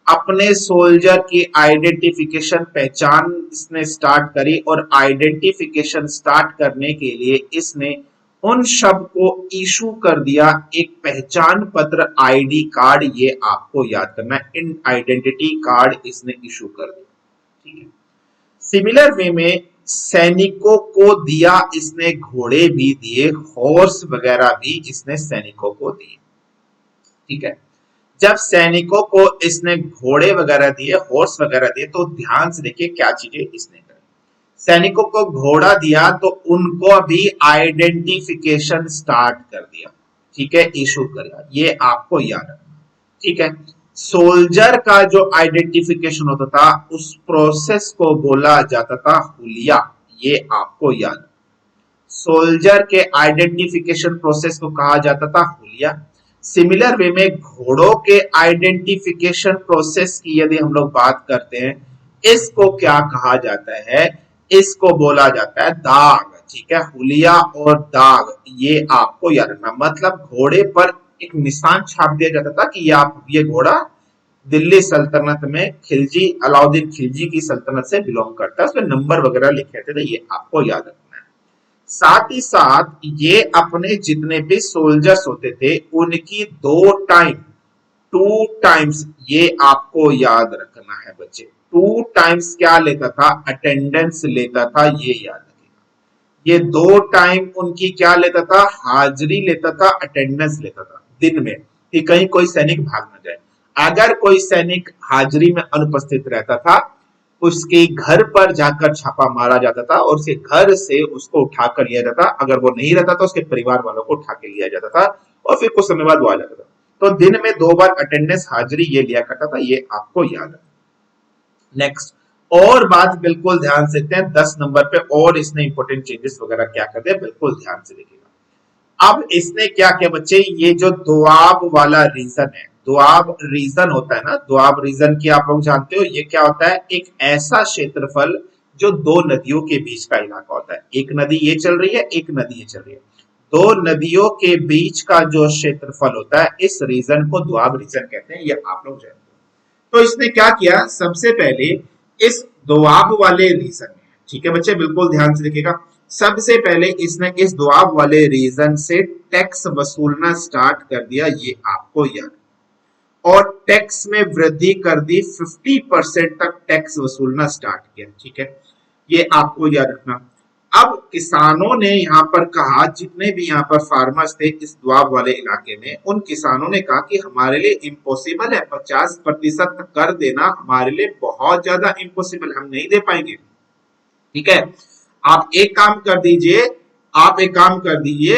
Speaker 1: अपने सोल्जर की आइडेंटिफिकेशन, पहचान इसने स्टार्ट करी। और आइडेंटिफिकेशन स्टार्ट करने के लिए इसने उन सब को इशू कर दिया एक पहचान पत्र आईडी कार्ड। ये आपको याद करना है, इन आइडेंटिटी कार्ड इसने इशू कर दिया। ठीक है, सिमिलर वे में सैनिकों को दिया इसने, घोड़े भी दिए, हॉर्स वगैरह भी इसने सैनिकों को दिए। ठीक है, जब सैनिकों को इसने घोड़े वगैरह दिए, हॉर्स वगैरह दिए, तो ध्यान से देखिए क्या चीजें इसने करी। सैनिकों को घोड़ा दिया तो उनको भी आइडेंटिफिकेशन स्टार्ट कर दिया। ठीक है, इशू करा, ये आपको याद रखना। ठीक है, सोल्जर का जो आइडेंटिफिकेशन होता था उस प्रोसेस को बोला जाता था हुलिया। ये आपको याद, सोल्जर के आइडेंटिफिकेशन प्रोसेस को कहा जाता था हुलिया। सिमिलर वे में घोड़ों के आइडेंटिफिकेशन प्रोसेस की यदि हम लोग बात करते हैं, इसको क्या कहा जाता है, इसको बोला जाता है दाग। ठीक है, हुलिया और दाग ये आपको याद रखना। मतलब घोड़े पर एक निशान छाप दिया जाता था कि ये घोड़ा दिल्ली सल्तनत में खिलजी, अलाउद्दीन खिलजी की सल्तनत से बिलोंग करता है, उसमें नंबर वगैरह लिखे थे। ये आपको याद रखना है। साथ ही साथ ये अपने जितने भी सोल्जर्स होते थे उनकी 2 टाइम्स ये आपको याद रखना है बच्चे। 2 टाइम्स क्या लेता था, अटेंडेंस लेता था, ये याद रखिएगा। ये 2 टाइम उनकी क्या लेता था, हाजिरी लेता था, अटेंडेंस लेता था दिन में, कि कहीं कोई सैनिक भाग ना जाए। अगर कोई सैनिक हाजिरी में अनुपस्थित रहता था, उसके घर पर जाकर छापा मारा जाता था और उसके घर से उसको उठाकर लिया जाता। अगर वो नहीं रहता तो उसके परिवार वालों को उठा के लिया जाता था और फिर कुछ समय बाद वो आ जाता था। तो दिन में 2 बार अटेंडेंस, हाजिरी ये लिया करता था। ये आपको याद है। नेक्स्ट और बात बिल्कुल ध्यान से देखते हैं 10 नंबर पे, और इसने इंपॉर्टेंट चेंजेस वगैरह क्या कर दिया, बिल्कुल ध्यान से देखिएगा। अब इसने क्या किया बच्चे, ये जो दोआब वाला रीजन है, दोआब रीजन होता है ना, दोआब रीजन की आप लोग जानते हो, ये क्या होता है, एक ऐसा क्षेत्रफल जो 2 नदियों के बीच का इलाका होता है। एक नदी ये चल रही है, एक नदी ये चल रही है, 2 नदियों के बीच का जो क्षेत्रफल होता है, इस रीजन को दोआब रीजन कहते हैं। ये आप लोग जानते हो। तो इसने क्या किया, सबसे पहले इस दोआब वाले रीजन में, ठीक है बच्चे बिल्कुल ध्यान से देखिएगा, सबसे पहले इसने इस दोआब वाले रीजन से टैक्स वसूलना स्टार्ट कर दिया। ये आपको याद, और टैक्स में वृद्धि कर दी, 50% तक टैक्स वसूलना स्टार्ट किया। ठीक है, ये आपको याद रखना। अब किसानों ने यहाँ पर कहा, जितने भी यहाँ पर फार्मर्स थे इस दोआब वाले इलाके में, उन किसानों ने कहा कि हमारे लिए इम्पॉसिबल है, 50% कर देना हमारे लिए बहुत ज्यादा इम्पॉसिबल, हम नहीं दे पाएंगे। ठीक है, आप एक काम कर दीजिए, आप एक काम कर दीजिए,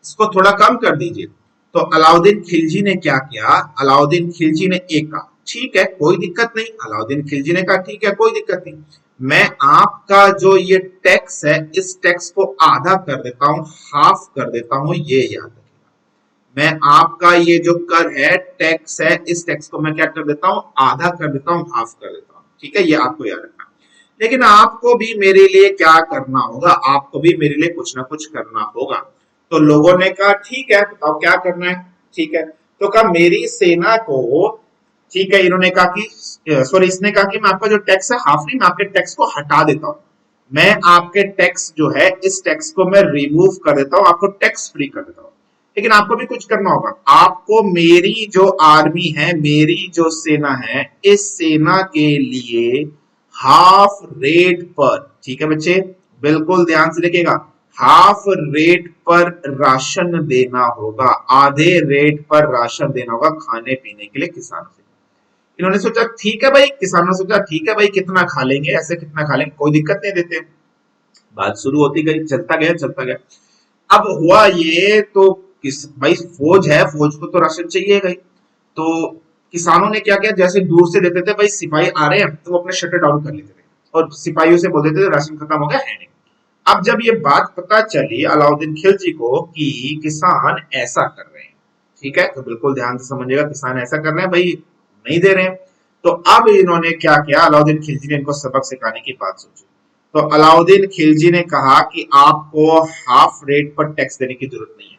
Speaker 1: इसको थोड़ा कम कर दीजिए। तो अलाउद्दीन खिलजी ने क्या किया, अलाउद्दीन खिलजी ने एक कहा ठीक है कोई दिक्कत नहीं, अलाउद्दीन खिलजी ने कहा ठीक है कोई दिक्कत नहीं, मैं आपका जो ये टैक्स है इस टैक्स को आधा कर देता हूं, हाफ कर देता हूं। ये याद रखिएगा, मैं आपका ये जो कर है, टैक्स है, इस टैक्स को मैं क्या कर देता हूं, आधा कर देता हूं, हाफ कर देता हूं। ठीक है, ये आपको याद रखना। लेकिन आपको भी मेरे लिए क्या करना होगा, आपको भी मेरे लिए कुछ ना कुछ करना होगा। तो लोगों ने कहा ठीक है बताओ क्या करना है। ठीक है, तो कहा मेरी सेना को, ठीक है, इन्होंने कहा कि सॉरी, इसने कहा कि मैं आपका जो टैक्स है हाफ नहीं, मैं आपके टैक्स को हटा देता हूं, मैं आपके टैक्स जो है इस टैक्स को मैं रिमूव कर देता हूं, आपको टैक्स फ्री कर देता हूं। लेकिन आपको भी कुछ करना होगा, आपको मेरी जो आर्मी है, मेरी जो सेना है, इस सेना के लिए हाफ रेट पर, ठीक है बच्चे बिल्कुल ध्यान से देखिएगा, हाफ रेट पर राशन देना होगा, आधे रेट पर राशन देना होगा खाने पीने के लिए किसानों से। इन्होंने सोचा ठीक है भाई, किसानों ने सोचा ठीक है भाई, कितना खा लेंगे, ऐसे कितना खा लेंगे, कोई दिक्कत नहीं, देते। बात शुरू होती गई, चलता गया चलता गया। अब हुआ ये, तो किस भाई फौज है, फौज को तो राशन चाहिए गई। तो किसानों ने क्या किया, जैसे दूर से देते थे भाई सिपाही आ रहे हैं, तो वो अपने शटर डाउन कर लेते थे और सिपाहियों से बोल देते थे राशन खत्म हो गया है नहीं। अब जब ये बात पता चली अलाउद्दीन खिलजी को कि किसान ऐसा कर रहे हैं, ठीक है, तो बिल्कुल ध्यान से समझिएगा, किसान ऐसा कर रहे हैं भाई, नहीं दे रहे हैं। तो अब इन्होंने क्या किया, अलाउद्दीन खिलजी ने इनको सबक सिखाने की बात सोची। तो अलाउद्दीन खिलजी ने कहा कि आपको हाफ रेट पर टैक्स देने की जरूरत नहीं है,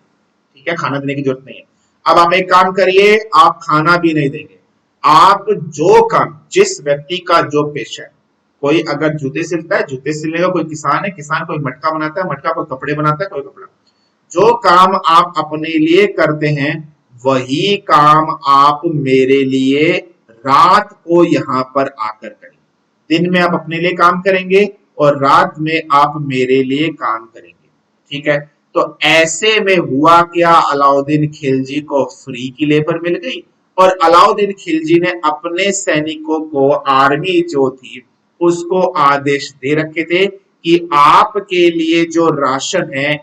Speaker 1: ठीक है, खाना देने की जरूरत नहीं है। अब आप एक काम करिए, आप खाना भी नहीं देंगे, आप जो काम, जिस व्यक्ति का जो पेशा है, कोई अगर जूते सिलता है जूते सिलेगा, कोई किसान है किसान, कोई मटका बनाता है मटका, कोई कपड़े बनाता है कोई कपड़ा, जो काम आप अपने लिए करते हैं वही काम आप मेरे लिए रात को यहां पर आकर करेंगे। दिन में आप अपने लिए काम करेंगे और रात में आप मेरे लिए काम करेंगे। ठीक है, तो ऐसे में हुआ क्या, अलाउद्दीन खिलजी को फ्री की लेबर मिल गई और अलाउद्दीन खिलजी ने अपने सैनिकों को, आर्मी जो थी उसको आदेश दे रखे थे कि आपके लिए जो राशन है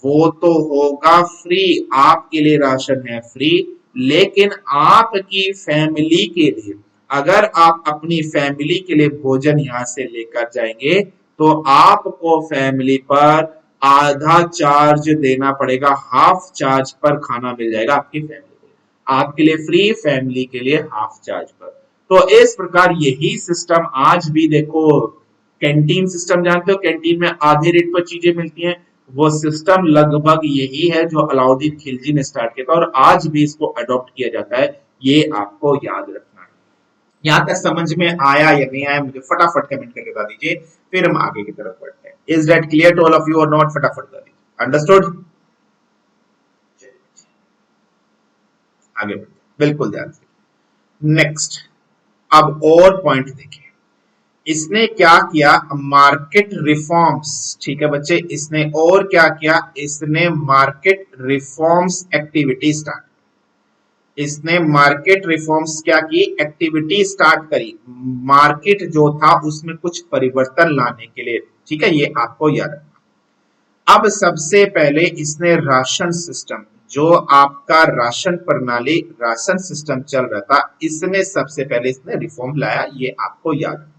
Speaker 1: वो तो होगा फ्री, आपके लिए राशन है फ्री, लेकिन आपकी फैमिली के लिए, अगर आप अपनी फैमिली के लिए भोजन यहां से लेकर जाएंगे तो आपको फैमिली पर आधा चार्ज देना पड़ेगा, हाफ चार्ज पर खाना मिल जाएगा आपकी फैमिली को, आपके लिए फ्री, फैमिली के लिए हाफ चार्ज पर। तो इस प्रकार यही सिस्टम आज भी देखो, कैंटीन सिस्टम जानते हो, कैंटीन में आधे रेट पर चीजें मिलती हैं, वो सिस्टम लगभग यही है जो अलाउद्दीन खिलजी ने स्टार्ट किया था और आज भी इसको अडॉप्ट किया जाता है, ये आपको याद रखना है। यहां तक समझ में आया या नहीं आया मुझे फटाफट कमेंट करके बता दीजिए, फिर हम आगे की तरफ बढ़ते हैं। Is that clear to all of you or not? फटाफट बता दीजिए। अंडरस्टूड? आगे बढ़ते हैं, बिल्कुल ध्यान से। नेक्स्ट, अब और पॉइंट देखिए, इसने क्या किया, मार्केट रिफॉर्म्स। ठीक है बच्चे, इसने और क्या किया, इसने मार्केट रिफॉर्म्स एक्टिविटी स्टार्ट, इसने मार्केट रिफॉर्म्स क्या की, एक्टिविटी स्टार्ट करी, मार्केट जो था उसमें कुछ परिवर्तन लाने के लिए। ठीक है, ये आपको याद रखना। अब सबसे पहले इसने राशन सिस्टम, जो आपका राशन प्रणाली, राशन सिस्टम चल रहा था, इसमें सबसे पहले इसने रिफॉर्म लाया, ये आपको याद रखना।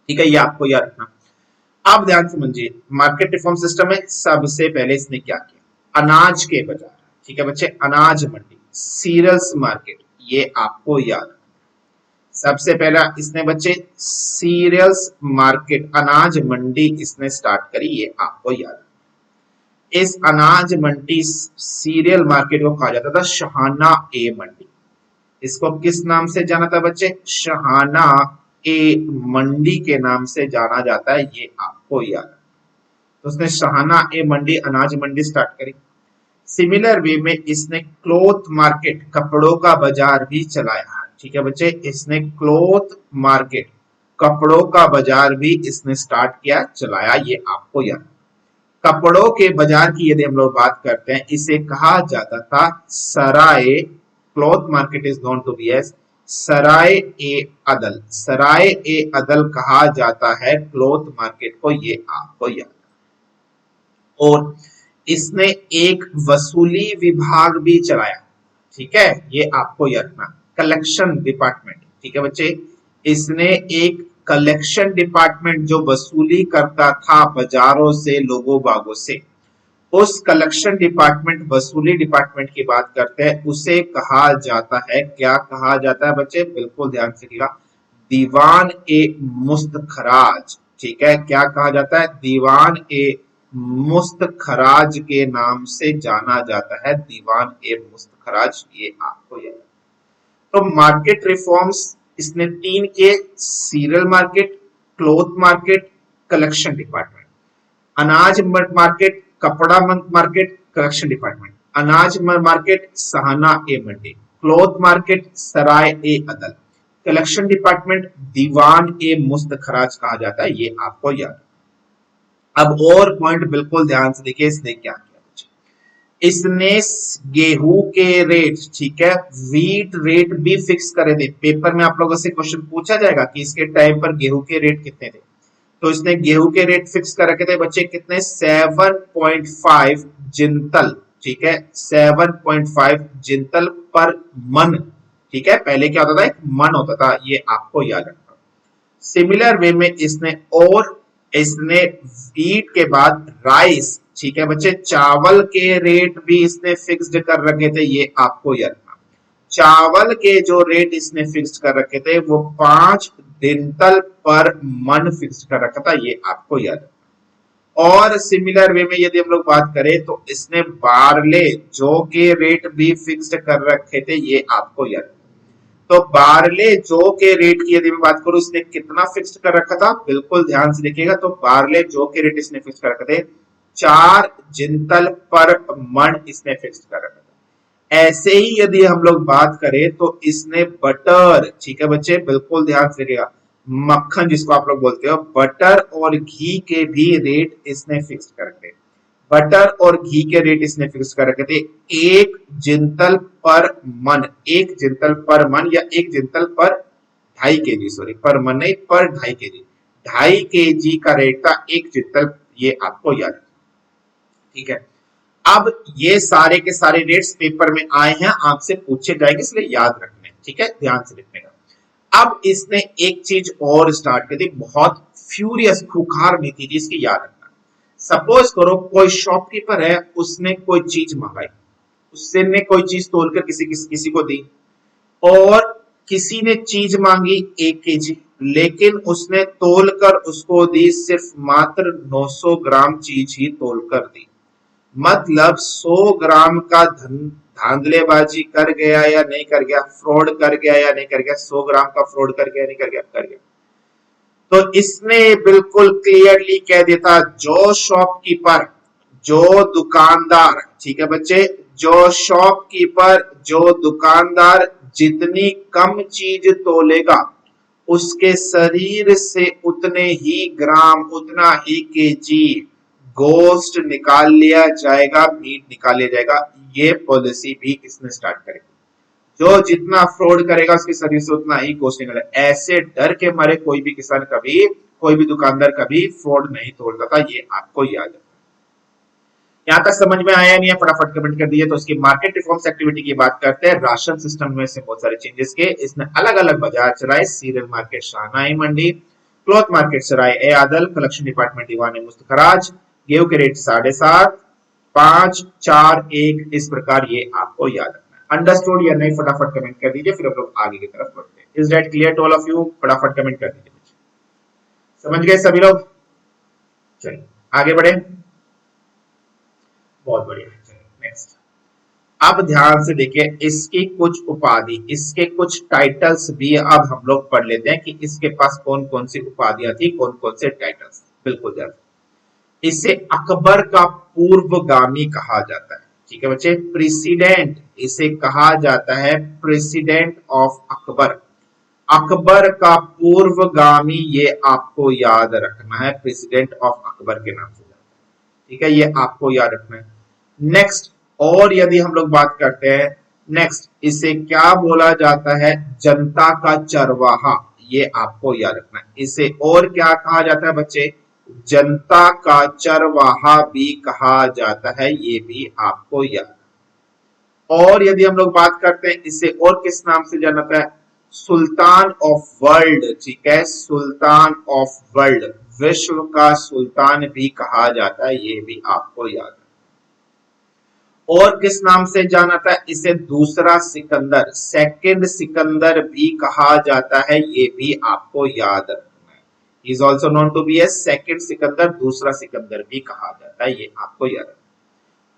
Speaker 1: ठीक है, ये आपको याद रखना। अब ध्यान समझिए, मार्केट रिफॉर्म सिस्टम में सबसे पहले इसने क्या किया, अनाज के बाजार, ठीक है बच्चे, अनाज मंडी, सीरियल्स मार्केट, ये आपको याद। सबसे पहला इसने बच्चे सीरियल्स मार्केट, अनाज मंडी इसने स्टार्ट करी, ये आपको याद। इस अनाज मंडी सीरियल मार्केट को कहा जाता था शहाना ए मंडी। इसको किस नाम से जाना था बच्चे, शहाना ए मंडी के नाम से जाना जाता है, ये आपको याद। तो उसने शहाना ए मंडी, अनाज मंडी स्टार्ट करी। सिमिलर वे में इसने क्लॉथ मार्केट, कपड़ों का बाजार भी चलाया। ठीक है बच्चे, इसने क्लॉथ मार्केट, कपड़ों का बाजार भी इसने स्टार्ट किया, चलाया, ये आपको याद। कपड़ों के बाजार की यदि हम लोग बात करते हैं, इसे कहा जाता था Sarai, cloth market is known to be as Sarai e Adal, Sarai e अदल कहा जाता है क्लॉथ मार्केट को, ये आपको याद। और इसने एक वसूली विभाग भी चलाया। ठीक है, ये आपको याद रखना, कलेक्शन डिपार्टमेंट। ठीक है बच्चे, इसने एक कलेक्शन डिपार्टमेंट जो वसूली करता था बाजारों से, लोगों बागों से, उस कलेक्शन डिपार्टमेंट, वसूली डिपार्टमेंट की बात करते हैं, उसे कहा जाता है, क्या कहा जाता है बच्चे, बिल्कुल ध्यान से रखिएगा, दीवान ए मुस्तखराज। ठीक है, क्या कहा जाता है, दीवान ए मुस्तखराज के नाम से जाना जाता है, दीवान ए मुस्तखराज, ये आपको याद। तो मार्केट रिफॉर्म्स इसने 3 के, serial market, cloth market, collection department. अनाज मार्केट, कपड़ा मार्केट, कलेक्शन डिपार्टमेंट। अनाज मार्केट सहाना ए मंडी, क्लॉथ मार्केट सराय ए अदल, कलेक्शन डिपार्टमेंट दीवान ए मुस्तखराज कहा जाता है, ये आपको याद। अब और पॉइंट बिल्कुल ध्यान से देखिए, इसने क्या किया, इसने गेहूं के रेट, ठीक है, वीट रेट भी फिक्स करे थे। पेपर में आप लोगों से क्वेश्चन पूछा जाएगा कि इसके टाइम पर गेहूं के रेट कितने थे, तो इसने गेहूं के रेट फिक्स कर रखे थे बच्चे, कितने, 7.5 जिंतल। ठीक है, 7.5 जिंतल पर मन। ठीक है, पहले क्या होता था, एक मन होता था, ये आपको याद रखना। सिमिलर वे में इसने वीट के बाद राइस, ठीक है बच्चे, चावल के रेट भी इसने फिक्स्ड कर रखे थे, ये आपको याद रखना। चावल के जो रेट इसने फिक्स्ड कर रखे थे वो 5 क्विंटल पर मन फिक्स कर रखा था, ये आपको याद है। और सिमिलर वे में यदि हम लोग बात करें तो इसने बारले जो के रेट भी फिक्स्ड कर रखे थे, ये आपको याद है। तो बारले जो के रेट की यदि मैं बात करूं, इसने कितना फिक्स्ड कर रखा था, बिल्कुल ध्यान से देखिएगा। तो बारले जो के रेट इसने फिक्स कर रखे थे 4 जिंतल पर मन इसने फिक्स कर रखा था। ऐसे ही यदि हम लोग बात करें तो इसने बटर, ठीक है बच्चे बिल्कुल ध्यान से रखिएगा, मक्खन जिसको आप लोग बोलते हो, बटर और घी के भी रेट इसने फिक्स कर रखे। बटर और घी के रेट इसने फिक्स कर रखे थे 1 जिंतल पर मन, 1 जिंतल पर मन या 1 जिंतल पर 2.5 केजी, सॉरी पर मन नहीं, पर 2.5 केजी, 2.5 केजी का रेट था 1 जिंतल, ये आपको याद है, ठीक है। अब ये सारे के सारे रेट्स पेपर में आए हैं, आपसे पूछे जाएंगे, इसलिए याद रखने, ठीक है, ध्यान से लिखने का। अब इसने एक चीज और स्टार्ट कर दी, बहुत फ्यूरियस खुखार नीति थी इसकी, याद रखना। सपोज करो कोई शॉपकीपर है, उसने कोई चीज मंगाई, उसने कोई चीज तोलकर किसी को दी, और किसी ने चीज मांगी 1 केजी, लेकिन उसने तोलकर उसको दी सिर्फ मात्र 900 ग्राम चीज ही तोलकर दी। मतलब 100 ग्राम का धांधलेबाजी कर गया या नहीं कर गया, फ्रॉड कर गया या नहीं कर गया, 100 ग्राम का फ्रॉड कर गया नहीं कर गया, कर गया। तो इसने बिल्कुल क्लियरली कह देता, जो शॉपकीपर, जो दुकानदार, ठीक है बच्चे, जो शॉपकीपर, जो दुकानदार जितनी कम चीज तोलेगा, उसके शरीर से उतने ही ग्राम, उतना ही केजी गोश्त निकाल लिया जाएगा, मीट निकाल लिया जाएगा। ये पॉलिसी भी इसने स्टार्ट करी। जो जितना फ्रॉड करेगा उसके शरीर से उतना ही गोश्त निकलेगा। ऐसे डर के मारे कोई भी किसान कभी, कोई भी दुकानदार कभी फ्रॉड नहीं तोड़ता था, ये आपको याद है। यहां तक समझ में आया नहीं है, फटाफट कमेंट कर दीजिए। तो इसकी मार्केट रिफॉर्म्स एक्टिविटी की बात करते हैं। राशन सिस्टम में से बहुत सारे चेंजेस के इसने अलग अलग बाजार चलाए। सीरियल मार्केट शाहनाई मंडी, क्लॉथ मार्केट सराय ए आदल, कलेक्शन डिपार्टमेंट दीवान मुस्तखराज, गेहूं के रेट 7.5, 5, 4, 1, इस प्रकार ये आपको याद रखना है। अंडरस्टूड या नहीं फटाफट कमेंट कर दीजिए, फिर हम लोग आगे की तरफ बढ़ते हैं। Is that clear to all of you? फटाफट कमेंट कर दीजिए। समझ गए सभी लोग? चलिए आगे बढ़े। बहुत बढ़िया, नेक्स्ट। अब ध्यान से देखिए, इसकी कुछ उपाधि, इसके कुछ टाइटल्स भी अब हम लोग पढ़ लेते हैं कि इसके पास कौन कौन सी उपाधियां थी, कौन कौन से टाइटल्स। बिल्कुल ध्यान। इसे अकबर का पूर्वगामी कहा जाता है, ठीक है बच्चे, प्रेसिडेंट, इसे कहा जाता है प्रेसिडेंट ऑफ अकबर। अकबर का पूर्वगामी, ये आपको याद रखना है, प्रेसिडेंट ऑफ अकबर के नाम से, ठीक है, ये आपको याद रखना है। नेक्स्ट, और यदि हम लोग बात करते हैं, नेक्स्ट इसे क्या बोला जाता है? जनता का चरवाहा, ये आपको याद रखना है। इसे और क्या कहा जाता है बच्चे? जनता का चरवाहा भी कहा जाता है, ये भी आपको याद। और यदि हम लोग बात करते हैं, इसे और किस नाम से जाना जाता है? सुल्तान ऑफ वर्ल्ड, ठीक है, सुल्तान ऑफ वर्ल्ड, विश्व का सुल्तान भी कहा जाता है, ये भी आपको याद है। और किस नाम से जाना जाता है? इसे दूसरा सिकंदर, सेकंड सिकंदर भी कहा जाता है, ये भी आपको याद रखना है। Is also known to be a second Sikandar, दूसरा सिकंदर भी कहा जाता है, ये आपको याद रखना।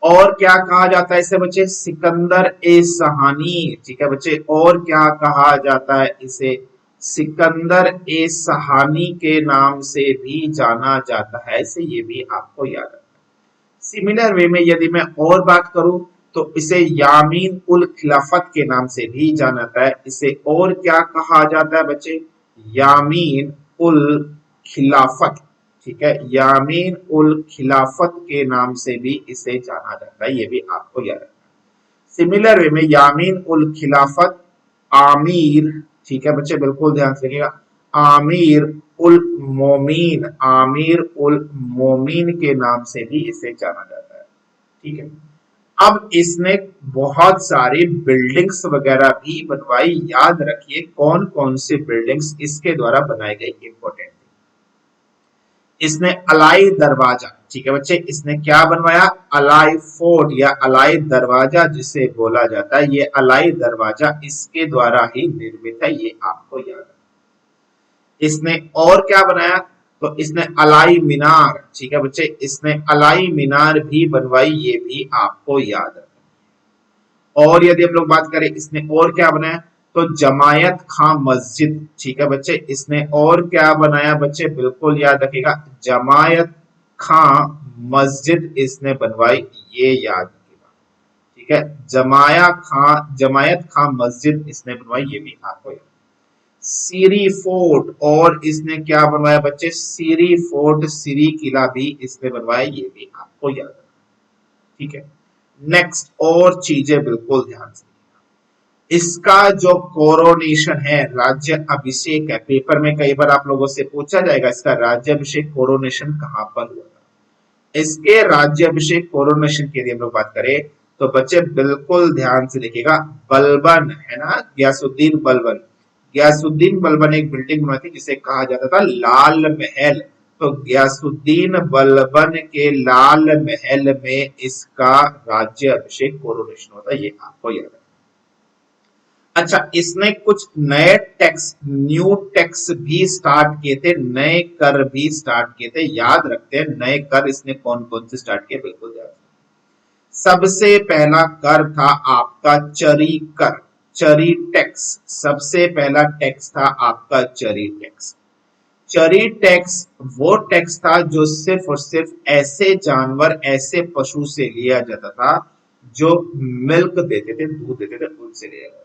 Speaker 1: और क्या कहा जाता है इसे बच्चे? सिकंदर ए सहानी, ठीक है बच्चे, और क्या कहा जाता है इसे? सिकंदर ए सहानी के नाम से भी जाना जाता है, इसे, ये भी आपको याद रखना। सिमिलर वे में यदि मैं और बात करूं तो इसे यामीन उल खिलाफत के नाम से भी जाना जाता है। इसे और क्या कहा जाता है बच्चे? यामीन उल खिलाफत, ठीक है, यामीन उल खिलाफत के नाम से भी इसे जाना जाता है, ये भी आपको याद रखना। सिमिलर वे में यामीन उल खिलाफत, आमीर, ठीक है बच्चे बिल्कुल ध्यान से रखिएगा, आमीर उल मोमीन, आमीर उल मोमीन के नाम से भी इसे जाना जाता है, ठीक है। अब इसने बहुत सारी बिल्डिंग्स वगैरह भी बनवाई, याद रखिए कौन कौन सी बिल्डिंग्स इसके द्वारा बनाई गई, इंपॉर्टेंट। इसने अलाई दरवाजा, ठीक है बच्चे, इसने क्या बनवाया? अलाई फोर्ट या अलाई दरवाजा जिसे बोला जाता है, ये अलाई दरवाजा इसके द्वारा ही निर्मित है, ये आपको याद है। इसने और क्या बनाया? तो इसने अलाई मीनार, ठीक है बच्चे, इसने अलाई मीनार भी बनवाई, ये भी आपको याद रखना। और यदि हम लोग बात करें इसने और क्या बनाया, तो जमायत खां मस्जिद, ठीक है बच्चे, इसने और क्या बनाया बच्चे? बिल्कुल याद रखिएगा, जमायत खां मस्जिद इसने बनवाई, ये याद रखिएगा। ठीक है, जमायत खां मस्जिद इसने बनवाई, ये भी आपको याद। सीरी फोर्ट, और इसने क्या बनवाया बच्चे, सीरी फोर्ट, सीरी किला भी इसने बनवाया, ये भी आपको याद रखना। ठीक है, नेक्स्ट और चीजें बिल्कुल ध्यान से, इसका जो कोरोनेशन है, राज्य अभिषेक है, पेपर में कई बार आप लोगों से पूछा जाएगा इसका राज्य अभिषेक कोरोनेशन कहां पर हुआ था। इसके राज्य अभिषेक कोरोनेशन के लिए हम लोग बात करें तो बच्चे बिल्कुल ध्यान से देखिएगा, बलबन है ना, गयासुद्दीन बलबन, गयासुद्दीन बलबन एक बिल्डिंग बनवाई थी जिसे कहा जाता था लाल महल। तो गयासुद्दीन बलबन के लाल महल में इसका राज्य अभिषेक कोरोनेशन होता है, ये आपको याद है। अच्छा, इसने कुछ नए टैक्स, न्यू टैक्स भी स्टार्ट किए थे, नए कर भी स्टार्ट किए थे, याद रखते हैं नए कर इसने कौन कौन से स्टार्ट किए, बिल्कुल याद। सबसे पहला कर था आपका चरी कर, चरी टैक्स, सबसे पहला टैक्स था आपका चरी टैक्स। चरी टैक्स वो टैक्स था जो सिर्फ और सिर्फ ऐसे जानवर, ऐसे पशु से लिया जाता था जो मिल्क देते थे, दूध देते थे, उनसे लिया जाता था।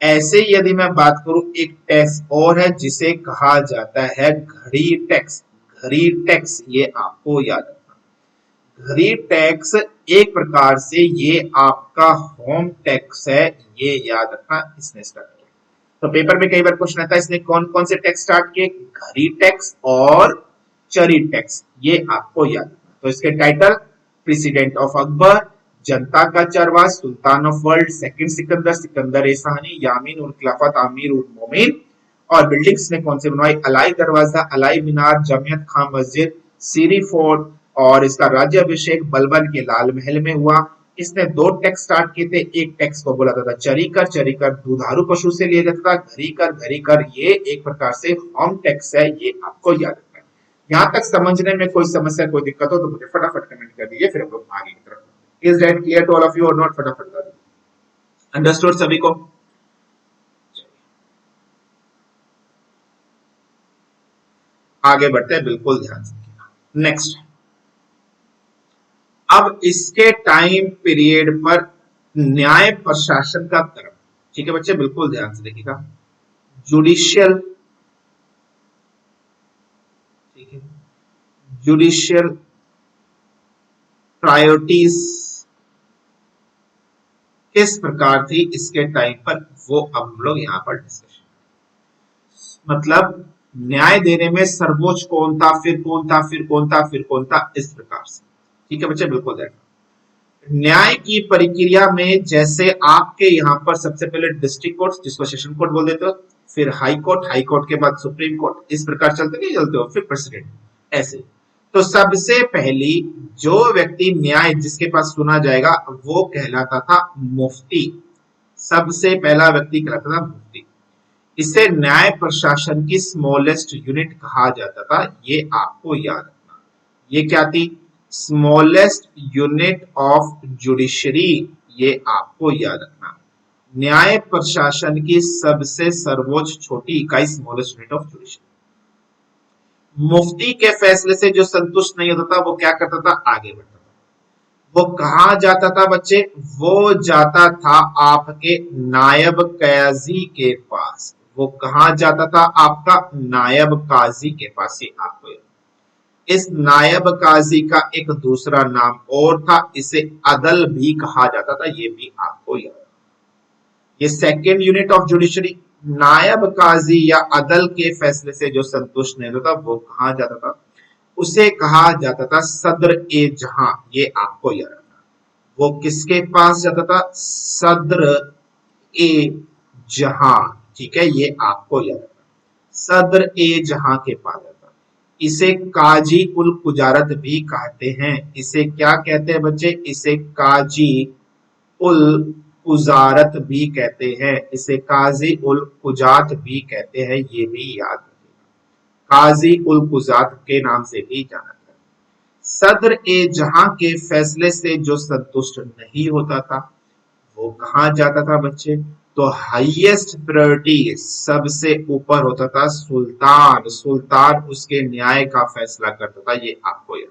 Speaker 1: ऐसे यदि मैं बात करूं, एक टैक्स और है जिसे कहा जाता है घड़ी टैक्स, घड़ी टैक्स, ये आपको याद रखना। घड़ी टैक्स एक प्रकार से ये आपका होम टैक्स है, ये याद रखना, इसने स्टार्ट किया। तो पेपर में कई बार क्वेश्चन आता है इसने कौन कौन से टैक्स स्टार्ट किए, घड़ी टैक्स और चरी टैक्स, ये आपको याद रखना। तो इसके टाइटल, प्रेसिडेंट ऑफ अकबर, जनता का चरवाहा, sultan of world, second Sikandar, Sikandar e Sahani, Yamin ul Khilafat, Amir उल मोमिन। और बिल्डिंग्स ने कौन से बनवाई, अलाई दरवाजा, अलाई मीनार, जमियत खां मस्जिद, सीरी फोर्ट, और इसका राज्य अभिषेक बलबन के लाल महल में हुआ। इसने दो टैक्स स्टार्ट किए थे, एक टैक्स को बोला जाता था चरीकर, चरीकर दुधारू पशु से लिया जाता था, घरीकर ये एक प्रकार से होम टैक्स है, ये आपको याद रखना है। यहाँ तक समझने में कोई समस्या, कोई दिक्कत हो तो मुझे फटाफट कमेंट कर दीजिए, फिर हम लोग आगे की तरफ। Is that clear to all of you or not, फटाफट कर दीजिए। अंडरस्टूड सभी को? आगे बढ़ते हैं, बिल्कुल ध्यान से। नेक्स्ट, अब इसके टाइम पीरियड पर न्याय प्रशासन का कर्म, ठीक है बच्चे, बिल्कुल ध्यान से देखिएगा। जुडिशियल, ठीक है, जुडिशियल प्रायोरिटीज किस प्रकार थी इसके टाइम पर, वो अब हम लोग यहाँ पर डिस्कशन, मतलब न्याय देने में सर्वोच्च कौन था, फिर कौन था, फिर कौन था, फिर कौन था, इस प्रकार से। ठीक है बच्चे, बिल्कुल देखो, न्याय की प्रक्रिया में जैसे आपके यहाँ पर सबसे पहले डिस्ट्रिक्ट कोर्ट, जिसको सेशन कोर्ट बोल देते हो, फिर हाई कोर्ट, हाई कोर्ट के बाद सुप्रीम कोर्ट, इस प्रकार चलते नहीं चलते हो, फिर प्रेसिडेंट, ऐसे। तो सबसे पहली जो व्यक्ति न्याय जिसके पास सुना जाएगा वो कहलाता था मुफ्ती, सबसे पहला व्यक्ति कहलाता था मुफ्ती। इसे न्याय प्रशासन की स्मॉलेस्ट यूनिट कहा जाता था, ये आपको याद रखना। ये क्या थी, स्मॉलेस्ट यूनिट ऑफ जुडिशरी, ये आपको याद रखना। न्याय प्रशासन की सबसे सर्वोच्च छोटी इकाई स्मॉलेस्ट यूनिट ऑफ जुडिशरी। मुफ्ती के फैसले से जो संतुष्ट नहीं होता था वो क्या करता था, आगे बढ़ता था। वो कहा जाता था बच्चे, वो जाता था आपके नायब काजी के पास। वो कहा जाता था, आपका नायब काजी के पास। ही आपको इस नायब काजी का एक दूसरा नाम और था, इसे अदल भी कहा जाता था, ये भी आपको याद। ये सेकेंड यूनिट ऑफ जुडिशरी, नायब काजी या अदल के फैसले से जो संतुष्ट नहीं होता वो कहा जाता था, उसे कहा जाता था सदर ए जहां, ये आपको याद रखना। वो किसके पास जाता था, सदर ए जहां, ठीक है, ये आपको याद रखना, सदर ए जहां के पास जाता। इसे काजी उल कुजारत भी कहते हैं, इसे क्या कहते हैं बच्चे, इसे काजी उल कुजारत भी कहते हैं, इसे काजी उल कुजात भी कहते हैं, ये भी याद रखिएगा, काजी उल कुजात के नाम से भी जाना जाता है। सदर ए जहां के फैसले से जो संतुष्ट नहीं होता था वो कहां जाता था बच्चे, तो हाईएस्ट प्रायोरिटी सबसे ऊपर होता था सुल्तान, सुल्तान उसके न्याय का फैसला करता था, ये आपको याद।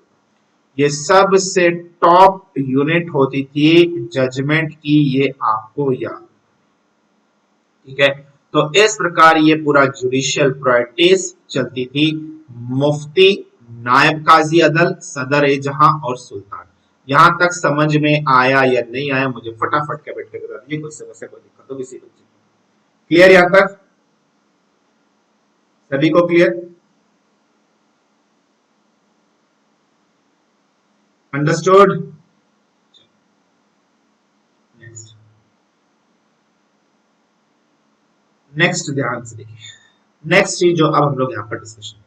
Speaker 1: ये सबसे टॉप यूनिट होती थी जजमेंट की, ये आपको याद, ठीक है। तो इस प्रकार ये पूरा जुडिशियल प्रैक्टिस चलती थी। मुफ्ती, नायब काजी अदल, सदर ए जहां और सुल्तान। यहां तक समझ में आया या नहीं आया मुझे फटाफट कमेंट करके बता दीजिए, कुछ समस्या कोई दिक्कत हो किसी बच्चे को। क्लियर यहां तक सभी को क्लियर, अंडरस्टूड। नेक्स्ट, नेक्स्ट ध्यान से देखिए, नेक्स्ट चीज जो अब हम लोग यहाँ पर डिस्कशन,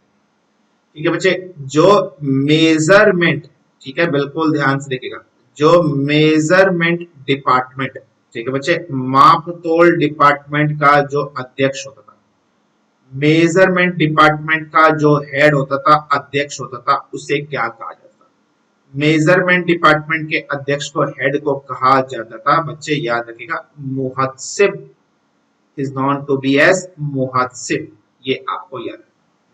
Speaker 1: ठीक है बच्चे, जो मेजरमेंट, ठीक है बिल्कुल ध्यान से देखिएगा, जो मेजरमेंट डिपार्टमेंट, ठीक है बच्चे, माप तोल डिपार्टमेंट का जो अध्यक्ष होता था, मेजरमेंट डिपार्टमेंट का जो हेड होता था, अध्यक्ष होता था, उसे क्या कहा जाता था? मेजरमेंट डिपार्टमेंट के अध्यक्ष को, हेड को कहा जाता था बच्चे, याद रखिएगा, Muhtasib is known to be as Muhtasib, ये आपको याद है।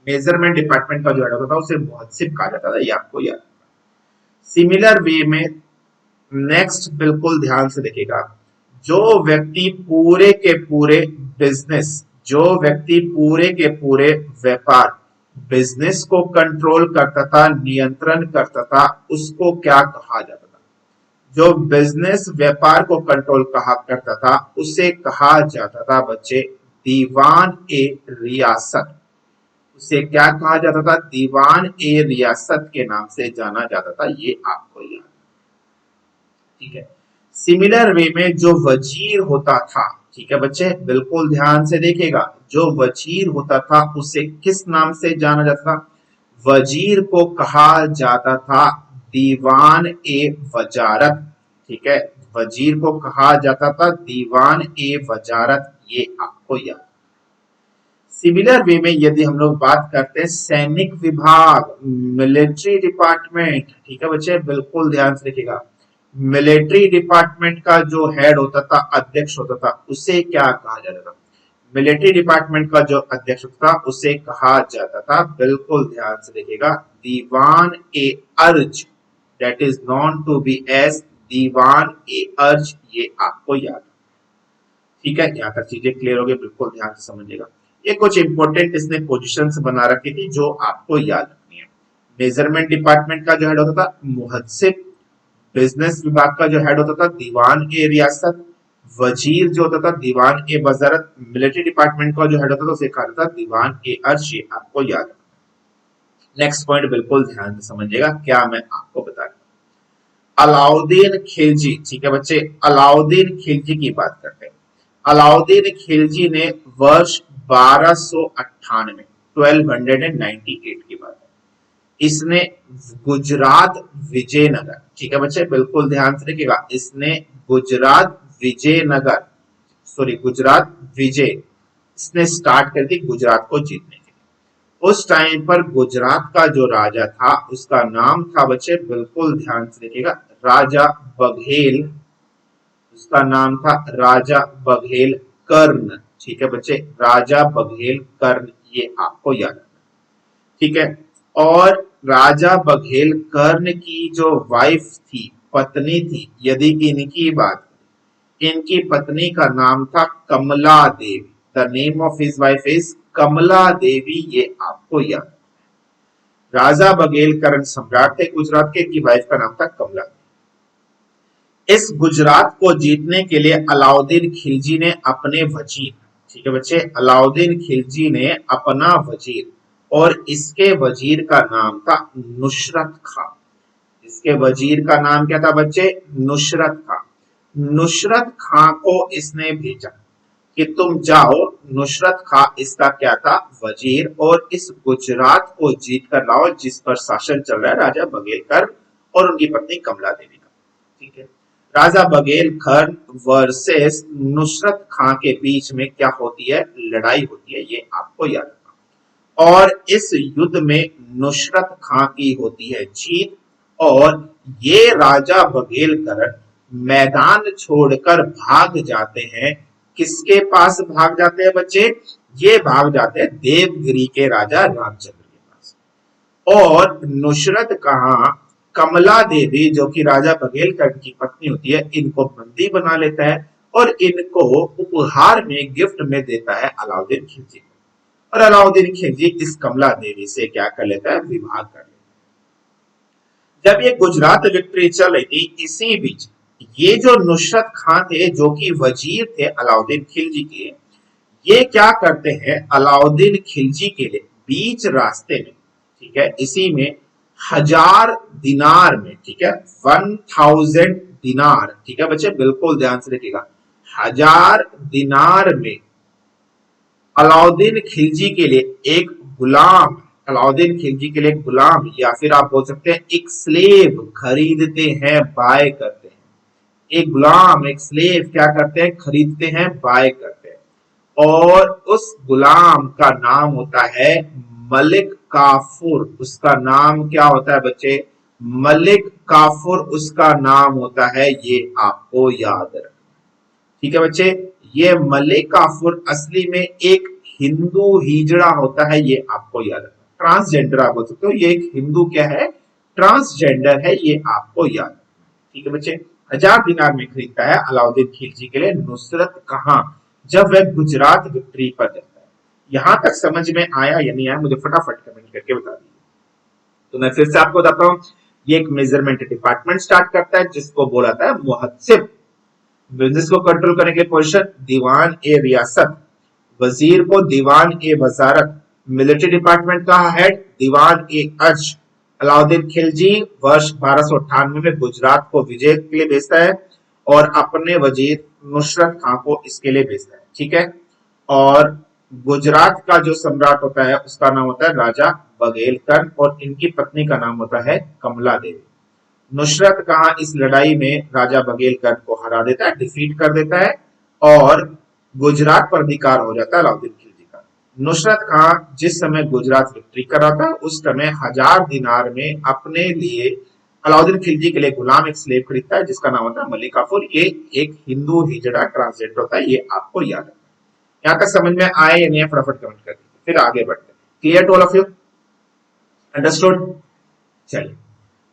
Speaker 1: मेजरमेंट डिपार्टमेंट का जो हेड होता था उसे मुहत्सिब कहा जाता था, ये आपको याद है। सिमिलर वे में नेक्स्ट बिल्कुल ध्यान से देखिएगा, जो व्यक्ति पूरे के पूरे बिजनेस, जो व्यक्ति पूरे के पूरे व्यापार, बिजनेस को कंट्रोल करता था, नियंत्रण करता था, उसको क्या कहा जाता था? जो बिजनेस व्यापार को कंट्रोल कहा करता था उसे कहा जाता था बच्चे दीवान ए रियासत। उसे क्या कहा जाता था? दीवान ए रियासत के नाम से जाना जाता था, ये आपको याद, ठीक है। सिमिलर वे में जो वजीर होता था, ठीक है बच्चे बिल्कुल ध्यान से देखिएगा, जो वजीर होता था उसे किस नाम से जाना जाता था? वजीर को कहा जाता था दीवान ए वजारत, ठीक है, वजीर को कहा जाता था दीवान ए वजारत, ये आपको याद। सिमिलर वे में यदि हम लोग बात करते हैं सैनिक विभाग, मिलिट्री डिपार्टमेंट, ठीक है बच्चे बिल्कुल ध्यान से देखिएगा, मिलिट्री डिपार्टमेंट का जो हेड होता था, अध्यक्ष होता था, उसे क्या कहा जाता था? मिलिट्री डिपार्टमेंट का जो अध्यक्ष होता था उसे कहा जाता था, बिल्कुल ध्यान से देखिएगा, Diwan e Arz, that is known to be as Diwan e Arz, ये आपको याद, ठीक है। यहाँ तक चीजें क्लियर हो गई, बिल्कुल ध्यान से समझिएगा। ये कुछ इंपॉर्टेंट इसने पोजीशंस बना रखी थी जो आपको याद रखनी है। मेजरमेंट डिपार्टमेंट का जो हेड होता था मुहत्सिब, बिजनेस विभाग का जो हेड होता था दीवान ए रियासत, वजीर जो होता था दीवान ए वजारत, मिलिट्री डिपार्टमेंट का जो हेड होता था उसे कहा जाता था दीवान ए अर्श, ये आपको याद है। नेक्स्ट पॉइंट बिल्कुल ध्यान से समझिएगा, क्या मैं आपको बता रहा हूं, अलाउद्दीन खिलजी, ठीक है बच्चे, अलाउद्दीन खिलजी की बात करते हैं। अलाउद्दीन खिलजी ने वर्ष 1298, 1298 की बात है, इसने गुजरात विजयनगर, ठीक है बच्चे बिल्कुल ध्यान से देखिएगा, इसने गुजरात विजयनगर, सॉरी गुजरात विजय, इसने स्टार्ट कर दी गुजरात को जीतने के लिए। उस टाइम पर गुजरात का जो राजा था उसका नाम था बच्चे, बिल्कुल ध्यान से देखिएगा, राजा बघेल, उसका नाम था राजा बघेल कर्ण, ठीक है बच्चे, राजा बघेल कर्ण, ये आपको याद रखना, ठीक है। और राजा बघेल कर्ण की जो वाइफ थी, पत्नी थी, यदि इनकी बात, इनकी पत्नी का नाम था Kamla Devi, the name of his wife is Kamla Devi, ये आपको याद। राजा बघेल कर्ण सम्राट थे गुजरात के, की वाइफ का नाम था कमला। इस गुजरात को जीतने के लिए अलाउद्दीन खिलजी ने अपने वजीर, ठीक है बच्चे, अलाउद्दीन खिलजी ने अपना वजीर, और इसके वजीर का नाम था नुसरत खां, इसके वजीर का नाम क्या था बच्चे? नुसरत खां। नुसरत खां को इसने भेजा कि तुम जाओ, नुसरत खां इसका क्या था? वजीर, और इस गुजरात को जीत कर लाओ जिस पर शासन चल रहा है राजा बघेल कर्ण और उनकी पत्नी कमला देवी का, ठीक है। राजा बघेल कर्ण वर्सेस नुसरत खां के बीच में क्या होती है? लड़ाई होती है, ये आपको याद रखना। और इस युद्ध में नुसरत खां की होती है जीत, और ये राजा बघेल कर्ण मैदान छोड़कर भाग जाते हैं। किसके पास भाग जाते हैं बच्चे? ये भाग जाते हैं देवगिरी के राजा रामचंद्र के पास। और नुसरत खां कमला देवी जो कि राजा बघेलखंड की पत्नी होती है, इनको बंदी बना लेता है और इनको उपहार में गिफ्ट में देता है अलाउद्दीन खिलजी को। और अलाउद्दीन खिलजी इस कमला देवी से क्या कर लेता है, विवाह कर लेता है। जब ये गुजरात विक्ट्री चल रही थी, इसी बीच ये जो नुसरत खां थे जो कि वजीर थे अलाउद्दीन खिलजी के, ये क्या करते हैं, अलाउद्दीन खिलजी के लिए बीच रास्ते में, ठीक है, इसी में 1000 दिनार में, ठीक है, 1000 दिनार, ठीक है बच्चे बिल्कुल ध्यान से देखिएगा, 1000 दिनार में अलाउद्दीन खिलजी के लिए एक गुलाम, अलाउद्दीन खिलजी के लिए एक गुलाम या फिर आप बोल सकते हैं एक स्लेव खरीदते हैं, बाय करते हैं। एक गुलाम, एक स्लेव क्या करते हैं, खरीदते हैं, बाय करते हैं। और उस गुलाम का नाम होता है मलिक काफूर। उसका नाम क्या होता है बच्चे, मलिक काफूर उसका नाम होता है, ये आपको याद रखना, ठीक है बच्चे। ये मलिक काफूर असली में एक हिंदू हिजड़ा होता है, ये आपको याद रखना। ट्रांसजेंडर आप बोल सकते हो, ये एक हिंदू क्या है, ट्रांसजेंडर है, ये आपको याद रखना, ठीक है बच्चे। 1000 दिनार में खरीदता है अलाउद्दीन खिलजी के लिए नुसरत कहां, जब वह गुजरात विक्ट्री पर जाता है। यहां तक समझ में आया या नहीं आया, मुझे फटाफट कमेंट करके बता दीजिए। तो मैं फिर से आपको बताता हूं, ये एक मेजरमेंट डिपार्टमेंट स्टार्ट करता है जिसको बोला जाता है मुहत्सिब। बिजनेस को कंट्रोल करने के लिए पोजीशन दीवान ए रियासत, वजीर को दीवान ए वजारत, मिलिट्री डिपार्टमेंट का हेड दीवान ए अर्श। अलाउद्दीन खिलजी वर्ष 1298 में गुजरात को विजय के लिए भेजता है और अपने वजीर नुसरत खां को इसके लिए भेजता है, ठीक है। और गुजरात का जो सम्राट होता है उसका नाम होता है राजा बघेलखंड और इनकी पत्नी का नाम होता है कमला देवी। नुसरत खां इस लड़ाई में राजा बघेलखंड को हरा देता है, डिफीट कर देता है और गुजरात पर अधिकार हो जाता है अलाउद्दीन खिलजी का। नुसरत खां जिस समय गुजरात विक्ट्री कर रहा था उस समय 1000 दिनार में अपने लिए अलाउद्दीन खिलजी के लिए गुलाम एक स्लेव खरीदता है जिसका नाम होता है मलिक काफूर। ये एक हिंदू हिजड़ा ट्रांसजेंडर होता है, ये आपको याद है। यहाँ तक समझ में आए या नहीं, फटाफट कमेंट कर दीजिए, फिर आगे बढ़ते हैं। Clear to all of you, understood. चलिए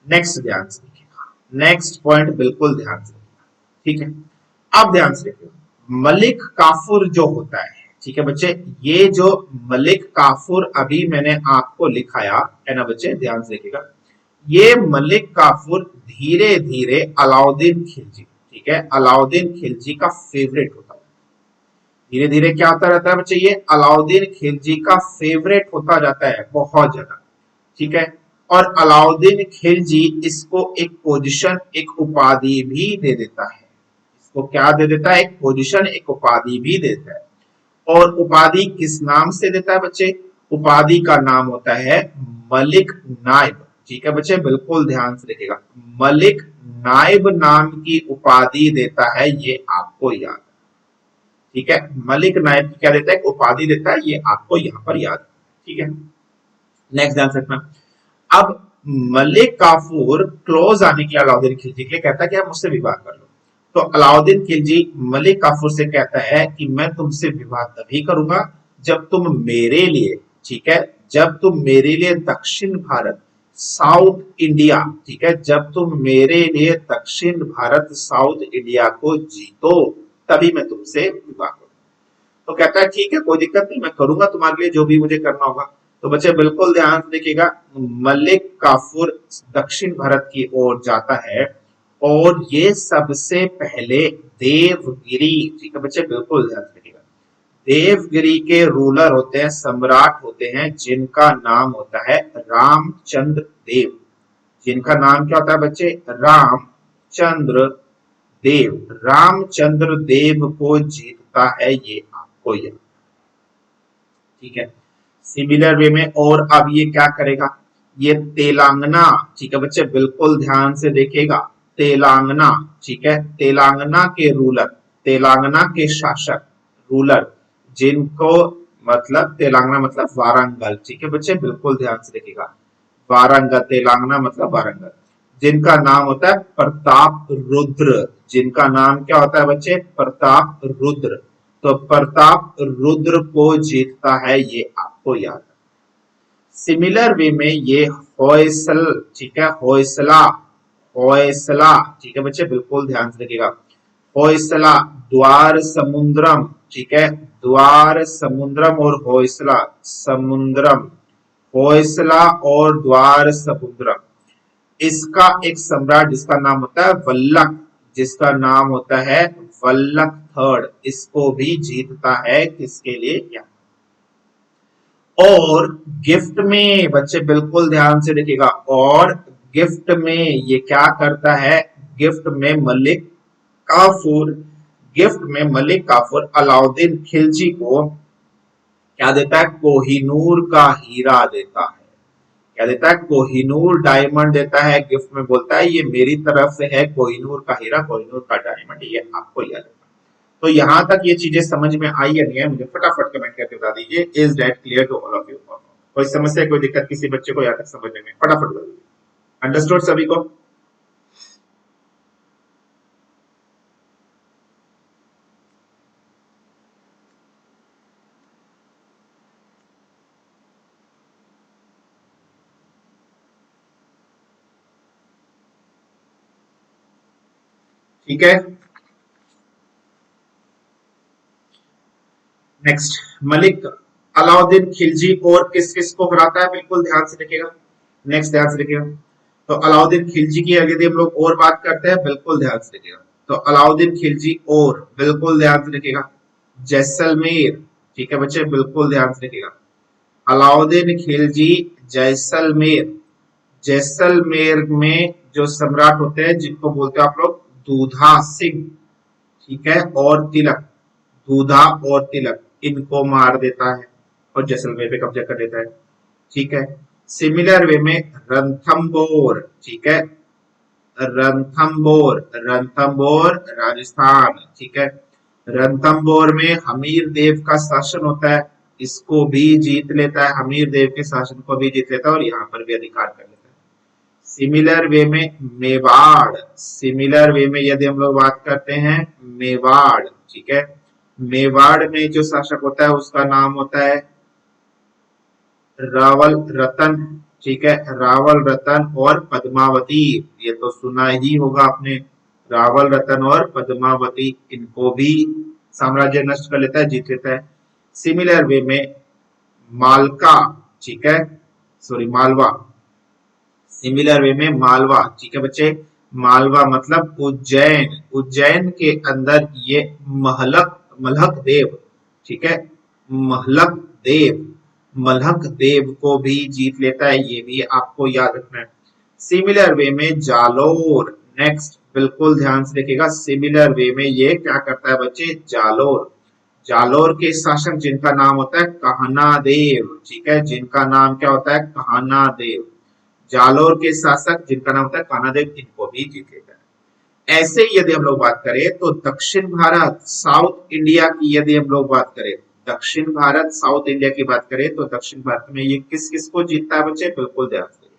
Speaker 1: नेक्स्ट ध्यान से देखिएगा, नेक्स्ट पॉइंट बिल्कुल ध्यान से देखिएगा, ठीक है। अब ध्यान से देखिए, मलिक काफूर जो होता है, ठीक है बच्चे, ये जो मलिक काफूर अभी मैंने आपको लिखाया है ना बच्चे, ध्यान से देखिएगा, ये मलिक काफूर धीरे धीरे अलाउद्दीन खिलजी, ठीक है, अलाउद्दीन खिलजी का फेवरेट होता है। धीरे धीरे क्या होता रहता है बच्चे, ये अलाउद्दीन खिलजी का फेवरेट होता जाता है बहुत ज्यादा, ठीक है। और अलाउद्दीन खिलजी इसको एक पोजीशन, एक उपाधि भी दे देता है। इसको क्या दे देता है, एक पोजीशन, एक उपाधि भी देता है। और उपाधि किस नाम से देता है बच्चे, उपाधि का नाम होता है मलिक नायब, ठीक है बच्चे बिल्कुल ध्यान से देखिएगा, मलिक नायब नाम की उपाधि देता है, ये आपको याद है, ठीक है। मलिक नायब की क्या देता है, उपाधि देता है, ये आपको यहाँ पर याद है, ठीक है। नेक्स्ट ध्यान रखना, अब मलिक काफूर क्लोज आने के लिए अलाउद्दीन खिलजी के लिए कहता है कि आप मुझसे विवाह कर लो। तो अलाउद्दीन खिलजी मलिक काफूर से कहता है कि मैं तुमसे विवाह तभी करूंगा जब तुम मेरे लिए, ठीक है, जब तुम मेरे लिए दक्षिण भारत, साउथ इंडिया, ठीक है, जब तुम मेरे लिए दक्षिण भारत, साउथ इंडिया को जीतो तभी मैं तुमसे विवाह करूंगा। तो कहता है ठीक है कोई दिक्कत नहीं, मैं करूंगा तुम्हारे लिए जो भी मुझे करना होगा। तो बच्चे बिल्कुल ध्यान से देखिएगा, मलिक काफूर दक्षिण भारत की ओर जाता है और ये सबसे पहले देवगिरी, ठीक है बच्चे बिल्कुल ध्यान से देखिएगा, देवगिरी के रूलर होते हैं, सम्राट होते हैं, जिनका नाम होता है रामचंद्र देव। जिनका नाम क्या होता है बच्चे, रामचंद्र देव। रामचंद्र देव को जीतता है, ये आपको याद, ठीक है। सिमिलर वे में, और अब ये क्या करेगा, ये तेलंगाना, ठीक है बच्चे बिल्कुल ध्यान से देखिएगा, तेलंगाना, ठीक है, तेलंगाना के रूलर, तेलंगाना के शासक, रूलर, जिनको मतलब तेलंगाना मतलब वारंगल, ठीक है बच्चे बिल्कुल ध्यान से देखिएगा, वारंगल, तेलंगाना मतलब वारंगल, जिनका नाम होता है प्रताप रुद्र। जिनका नाम क्या होता है बच्चे, प्रताप रुद्र। तो प्रताप रुद्र को जीतता है, ये आपको याद है। सिमिलर वे में ये होयसल, ठीक है, होयसला, होयसला, ठीक है बच्चे, बिल्कुल ध्यान से रखिएगा। होयसला, द्वार समुद्रम, ठीक है, द्वार समुद्रम और होयसला समुद्रम, होयसला और द्वार समुद्रम। इसका एक सम्राट जिसका नाम होता है वल्लभ, जिसका नाम होता है वल्लभ थर्ड, इसको भी जीतता है किसके लिए, यहाँ। और गिफ्ट में बच्चे बिल्कुल ध्यान से देखिएगा, और गिफ्ट में ये क्या करता है, गिफ्ट में मलिक काफूर, गिफ्ट में मलिक काफूर अलाउद्दीन खिलजी को क्या देता है, कोहिनूर का हीरा देता है। क्या देता है, कोहिनूर डायमंड देता है गिफ्ट में, बोलता है ये मेरी तरफ से है कोहिनूर का हीरा, कोहिनूर का डायमंड, ये आपको याद रखना। तो यहां तक ये चीजें समझ में आई या नहीं है, मुझे फटाफट कमेंट करके बता दीजिए। Is that clear to all of you? कोई समस्या, कोई दिक्कत किसी बच्चे को यहाँ तक समझने में, फटाफट बता दीजिए। अंडरस्टूड सभी को? ठीक है, नेक्स्ट, मलिक अलाउद्दीन खिलजी और किस किस को हराता है, बिल्कुल ध्यान से देखिएगा। नेक्स्ट ध्यान से देखिएगा, तो अलाउद्दीन खिलजी की यदि हम लोग और बात करते हैं, बिल्कुल ध्यान से देखिएगा, तो अलाउद्दीन खिलजी और, बिल्कुल ध्यान से देखिएगा, जैसलमेर, ठीक है बच्चे, बिल्कुल ध्यान से देखिएगा, अलाउद्दीन खिलजी, जैसलमेर, जैसलमेर में जो सम्राट होते हैं जिनको बोलते हैं आप लोग दूधा सिंह, ठीक है, और तिलक, दूधा और तिलक, इनको मार देता है और जैसलमेर पे कब्जा कर लेता है। ठीक है, सिमिलर वे में रणथंबोर, ठीक है, रणथंबोर, रणथंबोर राजस्थान, ठीक है, रणथंबोर में हमीर देव का शासन होता है, इसको भी जीत लेता है, हमीर देव के शासन को भी जीत लेता है और यहाँ पर भी अधिकार कर लेता है। सिमिलर वे में मेवाड़, सिमिलर वे में यदि हम लोग बात करते हैं मेवाड़, ठीक है, मेवाड़ में जो शासक होता है उसका नाम होता है रावल रतन, ठीक है, रावल रतन और पद्मावती, ये तो सुना ही होगा आपने, रावल रतन और पद्मावती, इनको भी साम्राज्य नष्ट कर लेता है, जीत लेता है। सिमिलर वे में मालका, ठीक है, सॉरी मालवा, सिमिलर वे में मालवा, ठीक है बच्चे, मालवा मतलब उज्जैन, उज्जैन के अंदर ये महलक, मलहक देव, ठीक है, महलक देव, मलहक देव को भी जीत लेता है, ये भी आपको याद रखना है। सिमिलर वे में जालोर, नेक्स्ट बिल्कुल ध्यान से देखिएगा, सिमिलर वे में ये क्या करता है बच्चे, जालोर, जालोर के शासक जिनका नाम होता है कहना देव, ठीक है, जिनका नाम क्या होता है, कहना देव, जालोर के शासक जिनका नाम होता है कानादेव, इनको भी जीत लेता है। ऐसे ही यदि हम लोग बात करें तो दक्षिण भारत, साउथ इंडिया की यदि हम लोग बात करें, दक्षिण भारत साउथ इंडिया की बात करें तो दक्षिण भारत में ये किस किस को जीतता है बच्चे, बिल्कुल ध्यान से।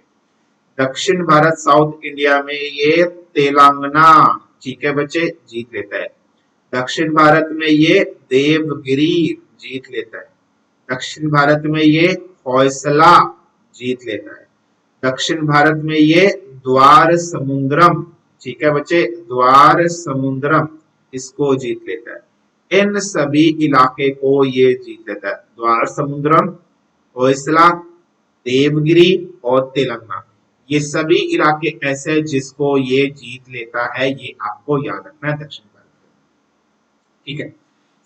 Speaker 1: दक्षिण भारत साउथ इंडिया में ये तेलंगाना, ठीक है बच्चे, जीत लेता है। दक्षिण भारत में ये देवगिरी जीत लेता है। दक्षिण भारत में ये होयसला जीत लेता है। दक्षिण भारत में ये द्वार समुद्रम, ठीक है बच्चे, द्वार समुद्रम, इसको जीत लेता है। इन सभी इलाके को ये जीत लेता है, द्वार समुद्रम, होयसला, देवगिरी और तेलंगाना, ये सभी इलाके ऐसे जिसको ये जीत लेता है, ये आपको याद रखना है दक्षिण भारत में। ठीक है,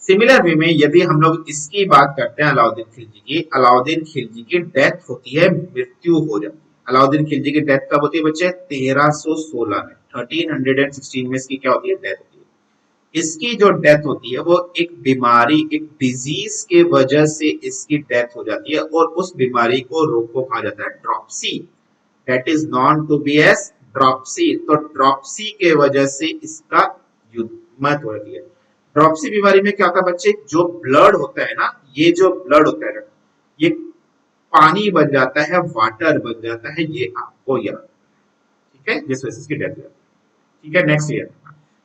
Speaker 1: सिमिलर वे में यदि हम लोग इसकी बात करते हैं अलाउद्दीन खिलजी की, अलाउद्दीन खिलजी की डेथ होती है, मृत्यु हो जाती है। अलाउद्दीन खिलजी की डेथ कब होती है बच्चे, 1316 में, 1316 में इसकी क्या होती है, डेथ होती है। इसकी जो डेथ होती है वो एक बीमारी, एक डिजीज के वजह से इसकी डेथ हो जाती है, और उस बीमारी को रोग को कहा जाता है dropsy, that is known to be as dropsy. तो ड्रॉप्सी के वजह से इसका युद्ध मत हो रही है। ड्रॉप्सी बीमारी में क्या होता है बच्चे, जो ब्लड होता है ना, ये जो ब्लड होता है ना, ये पानी बन जाता है, वाटर बन जाता है, ये आपको याद, ठीक है, जिस वजह से इसकी डेथ हो जाती है। ठीक है, नेक्स्ट ईयर,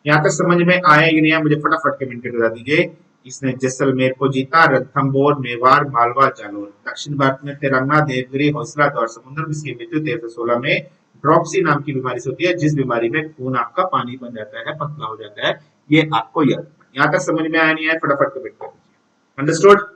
Speaker 1: यहाँ तक समझ में आया कि नहीं, मुझे फटाफट कमेंट करके बता दीजिए। इसने जैसलमेर को जीता, रणथंभौर, मेवाड़, मालवा, जालौर। दक्षिण भारत में तिरंगा, देवगिरी, हौसला और समुद्र। इसकी मृत्यु 1316 में ड्रॉपसी नाम की बीमारी से होती है, जिस बीमारी में खून आपका पानी बन जाता है, पतला हो जाता है। ये आपको याद, यहाँ तक समझ में आया नहीं है, फटाफट कमेंट कर दीजिए। अंडरस्टूड?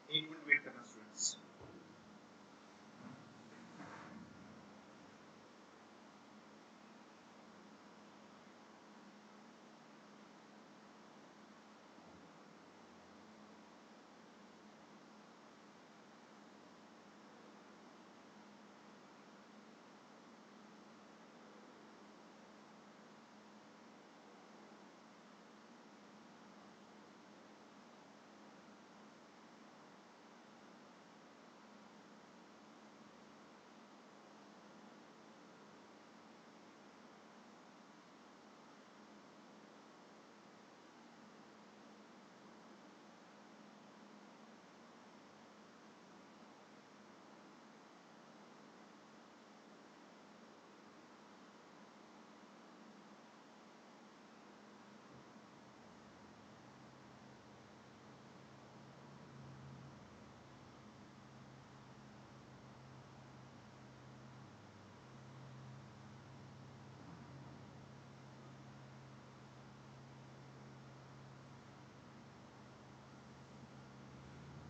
Speaker 1: एक मिनट वेट करना स्टूडेंट्स।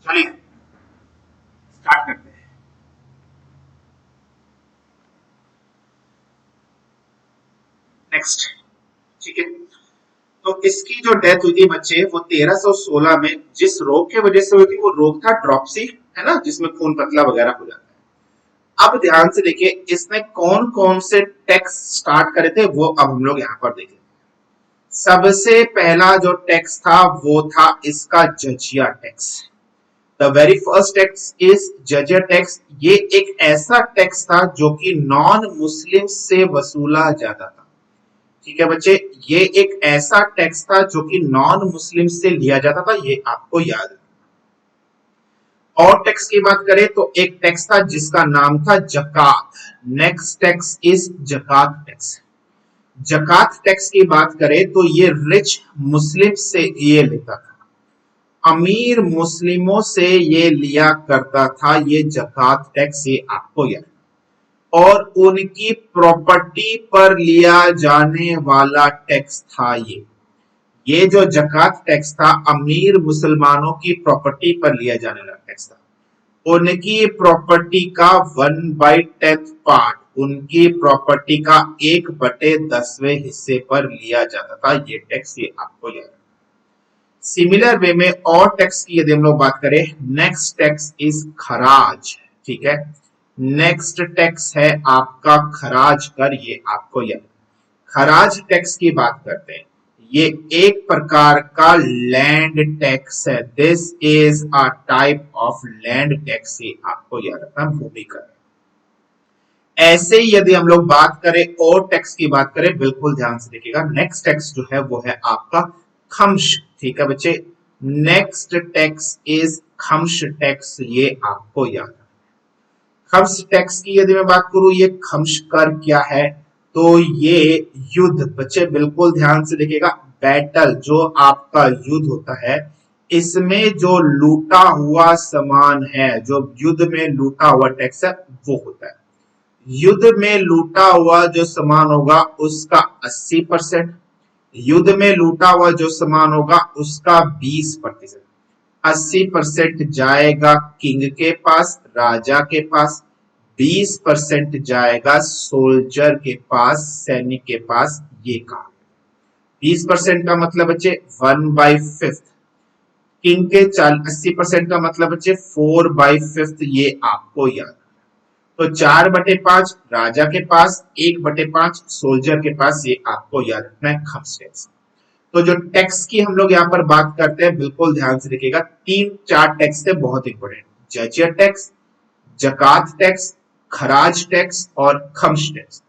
Speaker 1: चलिए स्टार्ट करते हैं। नेक्स्ट, ठीक है। तो इसकी जो डेथ हुई थी बच्चे, वो 1316 में जिस रोग की वजह से हुई थी, वो रोग था ड्रॉपसी, है ना, जिसमें खून पतला वगैरह हो जाता है। अब ध्यान से देखिए, इसने कौन कौन से टैक्स स्टार्ट करे थे, वो अब हम लोग यहाँ पर देखें। सबसे पहला जो टैक्स था वो था इसका jizya tax. The very first tax is jizya tax. ये एक ऐसा टैक्स था जो कि नॉन मुस्लिम से वसूला जाता था। ठीक है बच्चे, ये एक ऐसा टैक्स था जो कि नॉन मुस्लिम से लिया जाता था, ये आपको याद है। और टैक्स की बात करें तो एक टैक्स था जिसका नाम था जकात। नेक्स्ट टैक्स इज जकात टैक्स। जकात टैक्स की बात करें तो ये रिच मुस्लिम से ये लेता था, अमीर मुस्लिमों से ये लिया करता था ये जकात टैक्स, ये आपको याद। और उनकी प्रॉपर्टी पर लिया जाने वाला टैक्स था ये जो जकात टैक्स था, अमीर मुसलमानों की प्रॉपर्टी पर लिया जाने वाला टैक्स था। उनकी प्रॉपर्टी का 1/10 पार्ट, उनकी प्रॉपर्टी का 1/10वें हिस्से पर लिया जाता था ये टैक्स, ये आपको याद। सिमिलर वे में और टैक्स की यदि हम लोग बात करें, नेक्स्ट टैक्स इज खराज। ठीक है, नेक्स्ट टैक्स है आपका खराज कर, ये आपको याद। खराज टैक्स की बात करते हैं, ये एक प्रकार का लैंड टैक्स है। This is a type of land tax, ये आपको याद रखना, भूमि कर। ऐसे ही यदि हम लोग बात करें और टैक्स की बात करें, बिल्कुल ध्यान से देखिएगा, नेक्स्ट टैक्स जो है वो है आपका खम्श। ठीक है बच्चे, नेक्स्ट टैक्स इज खम्श टैक्स, ये आपको याद है। खम्स टैक्स की यदि मैं बात करूं, ये खम्स कर क्या है, तो ये युद्ध, बच्चे बिल्कुल ध्यान से देखिएगा, बैटल जो आपका युद्ध होता है, इसमें जो लूटा हुआ सामान है, जो युद्ध में लूटा हुआ टैक्स है, वो होता है। युद्ध में लूटा हुआ जो सामान होगा उसका 80%, युद्ध में लूटा हुआ जो सामान होगा उसका 20%। 80% जाएगा किंग के पास, राजा के पास, 20% जाएगा सोल्जर के पास, सैनिक के पास। ये कहा 20% का मतलब बच्चे 1/5, किंग के 80% का मतलब बच्चे 4/5, ये आपको याद। तो 4/5 राजा के पास, 1/5 सोल्जर के पास, ये आपको याद रखना है खम्स टैक्स। तो जो टैक्स की हम लोग यहाँ पर बात करते हैं, बिल्कुल ध्यान से देखिएगा, 3-4 टैक्स है बहुत important, jizya tax, zakat tax, kharaj tax और khams tax.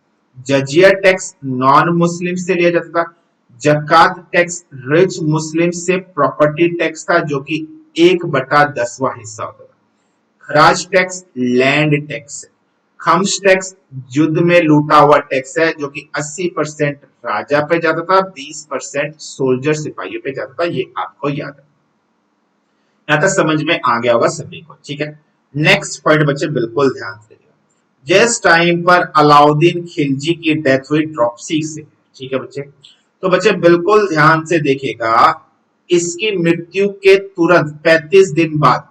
Speaker 1: Jizya tax non Muslim से लिया जाता था, जकात टैक्स रिच मुस्लिम से प्रॉपर्टी टैक्स था जो कि 1/10वां हिस्सा होता था। खराज टैक्स लैंड टैक्स है। खम्स टैक्स युद्ध में लूटा हुआ टैक्स है जो कि 80% राजा पे जाता था, 20% सोल्जर सिपाहियों पे जाता था। ये आपको याद है। यहां तक समझ में आ गया होगा सभी को, ठीक है। नेक्स्ट पॉइंट बच्चे बिल्कुल ध्यान से देखिएगा, जिस टाइम पर अलाउद्दीन खिलजी की डेथ हुई ड्रॉपसी से, ठीक है बच्चे, तो बच्चे बिल्कुल ध्यान से देखिएगा, इसकी मृत्यु के तुरंत 35 दिन बाद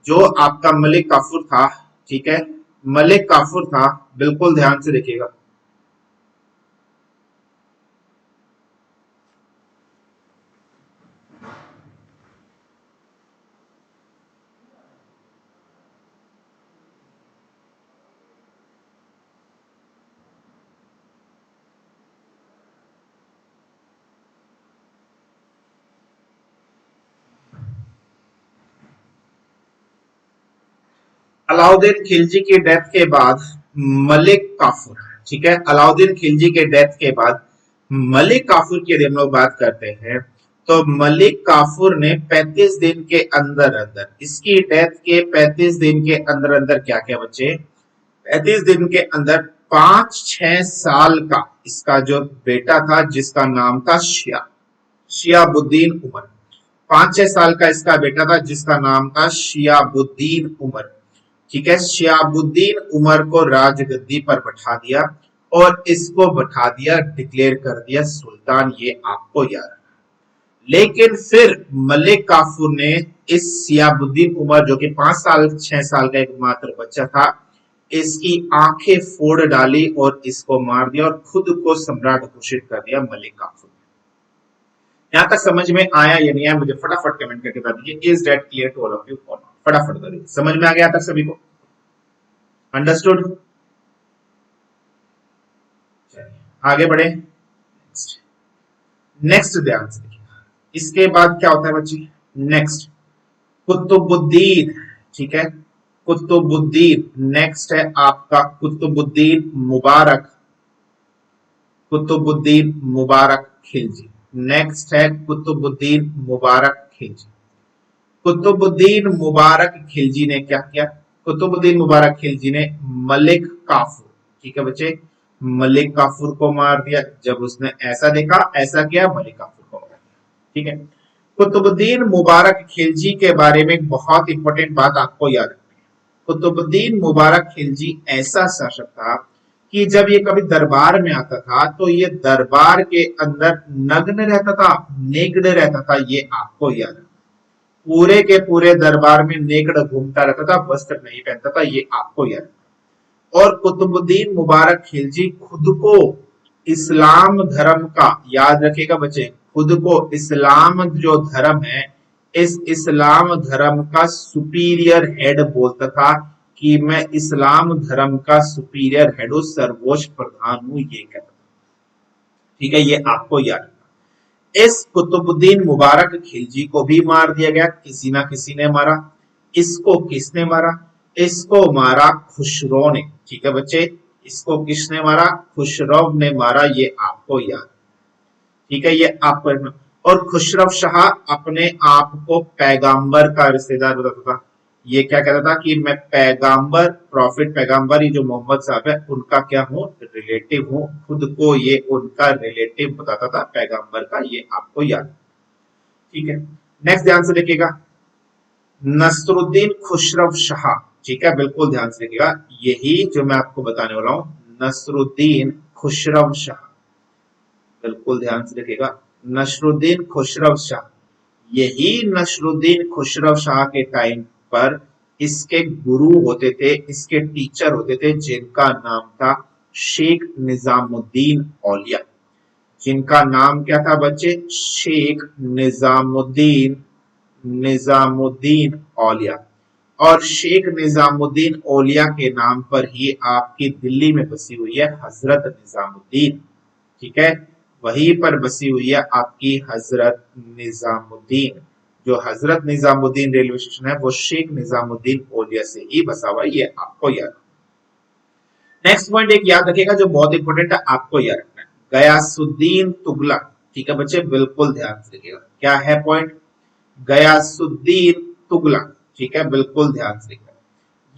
Speaker 1: जो आपका मलिक काफूर था, ठीक है, मलिक काफूर था, बिल्कुल ध्यान से देखिएगा, अलाउद्दीन खिलजी की डेथ के बाद मलिक काफूर, ठीक है, अलाउद्दीन खिलजी के डेथ के बाद मलिक काफूर की यदि हम लोग बात करते हैं, तो मलिक काफूर ने 35 दिन के अंदर अंदर, इसकी डेथ के 35 दिन के अंदर अंदर क्या क्या बच्चे, 35 दिन के अंदर 5-6 साल का इसका जो बेटा था जिसका नाम था शियाबुद्दीन उमर, 5-6 साल का इसका बेटा था जिसका नाम था शियाबुद्दीन उमर, ठीक है। शियाबुद्दीन उमर को राजगद्दी पर बैठा दिया और इसको बैठा दिया, डिक्लेयर कर दिया सुल्तान, ये आपको याद। लेकिन फिर मलिक काफूर ने इस शियाबुद्दीन उमर जो कि 5-6 साल का एक मात्र बच्चा था, इसकी आंखें फोड़ डाली और इसको मार दिया और खुद को सम्राट घोषित कर दिया मलिक काफूर। यहां तक समझ में आया या नहीं आया, मुझे फटाफट कमेंट करके बता दीजिए। Is that clear to all of you or not? फटाफट करिए, समझ में आ गया तक सभी को? अंडरस्टूड? आगे बढ़े। नेक्स्ट ध्यान से देखिए, इसके बाद क्या होता है बच्चे, नेक्स्ट कुतुबुद्दीन, ठीक है, कुतुबुद्दीन। नेक्स्ट है आपका कुतुबुद्दीन मुबारक, कुतुबुद्दीन मुबारक खिलजी। नेक्स्ट है कुतुबुद्दीन मुबारक खिलजी। कुतुबुद्दीन मुबारक खिलजी ने क्या किया, कुतुबुद्दीन मुबारक खिलजी ने मलिक काफूर, ठीक है बच्चे, मलिक काफूर को मार दिया। जब उसने ऐसा देखा, ऐसा किया, मलिक काफूर को मार दिया, ठीक है। कुतुबुद्दीन मुबारक खिलजी के बारे में एक बहुत इंपॉर्टेंट बात आपको याद रखनी है। कुतुबुद्दीन मुबारक खिलजी ऐसा शासक था कि जब ये कभी दरबार में आता था तो ये दरबार के अंदर नग्न रहता था, नेक्ड रहता था, ये आपको याद है। पूरे के पूरे दरबार में नेकड़ घूमता रहता था, वस्त्र नहीं पहनता था, ये आपको याद। और कुतुबुद्दीन मुबारक खिलजी खुद को इस्लाम धर्म का, याद रखिएगा बच्चे, खुद को इस्लाम जो धर्म है, इस इस्लाम धर्म का सुपीरियर हेड बोलता था कि मैं इस्लाम धर्म का सुपीरियर हेड हूं, सर्वोच्च प्रधान हूं, ये कहता था, ठीक है। ये आपको याद। इस कुतुबुद्दीन मुबारक खिलजी को भी मार दिया गया, किसी ना किसी ने मारा। इसको किसने मारा, इसको मारा खुसरो ने, ठीक है बच्चे, इसको किसने मारा, खुसरो ने मारा, ये आपको याद, ठीक है, ये आपको। और खुसरो शाह अपने आप को पैगंबर का रिश्तेदार बताता था, ये क्या कहता था कि मैं पैगंबर प्रॉफिट पैगंबर ये जो मोहम्मद साहब है उनका क्या हूँ, रिलेटिव हूँ। खुद को ये उनका रिलेटिव बताता था पैगंबर का, ये आपको याद, ठीक है। नेक्स्ट ध्यान से देखिएगा, नसरुद्दीन खुसरो शाह, ठीक है, बिल्कुल ध्यान से देखिएगा, यही जो मैं आपको बताने वाला हूं, नसरुद्दीन खुसरो शाह, बिल्कुल ध्यान से देखिएगा, नसरुद्दीन खुसरो शाह, यही नसरुद्दीन खुसरो शाह के टाइम पर इसके गुरु होते थे, इसके टीचर होते थे, जिनका नाम था शेख निजामुद्दीन औलिया। जिनका नाम क्या था बच्चे, शेख निजामुद्दीन निजामुद्दीन औलिया। और शेख निजामुद्दीन औलिया के नाम पर ही आपकी दिल्ली में बसी हुई है हजरत निजामुद्दीन, ठीक है, वहीं पर बसी हुई है आपकी हजरत निजामुद्दीन। जो हजरत निजामुद्दीन रेलवे स्टेशन है वो शेख निजामुद्दीन औलिया से ही बसा हुआ है, ये आपको याद। नेक्स्ट पॉइंट एक याद रखिएगा जो बहुत इंपॉर्टेंट है, आपको याद रखना है, गयासुद्दीन तुगलक, ठीक है बच्चे, बिल्कुल ध्यान से देखिएगा, क्या है पॉइंट, गयासुद्दीन तुगलक, ठीक है, बिल्कुल ध्यान से देखिएगा।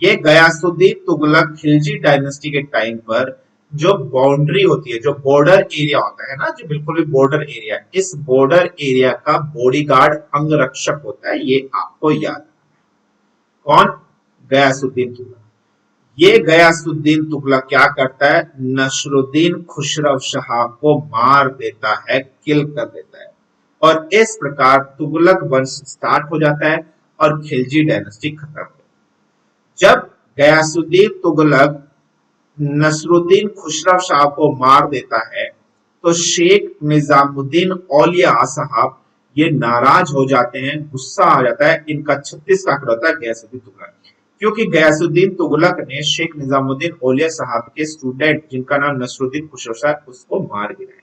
Speaker 1: ये गयासुद्दीन तुगलक खिलजी डायनेस्टी के टाइम पर जो बाउंड्री होती है, जो बॉर्डर एरिया होता है ना, जो बिल्कुल भी बॉर्डर एरिया, इस बॉर्डर एरिया का बॉडीगार्ड अंगरक्षक होता है, ये आपको याद है। कौन, गयासुद्दीन तुगलक। ये गयासुद्दीन तुगलक क्या करता है, नसरुद्दीन खुसरो शाह को मार देता है, किल कर देता है, और इस प्रकार तुगलक वंश स्टार्ट हो जाता है और खिलजी डायनेस्टी खत्म हो। जब गयासुद्दीन तुगलक नसरुद्दीन खुसरो शाह को मार देता है तो शेख निजामुद्दीन औलिया साहब ये नाराज हो जाते हैं, गुस्सा आ जाता है, इनका 36 का आंकड़ा होता है गयासुद्दीन तुगलक, क्योंकि गयासुद्दीन तुगलक ने शेख निजामुद्दीन औलिया साहब के स्टूडेंट जिनका नाम नसरुद्दीन खुसरो शाह, उसको मार गिराया।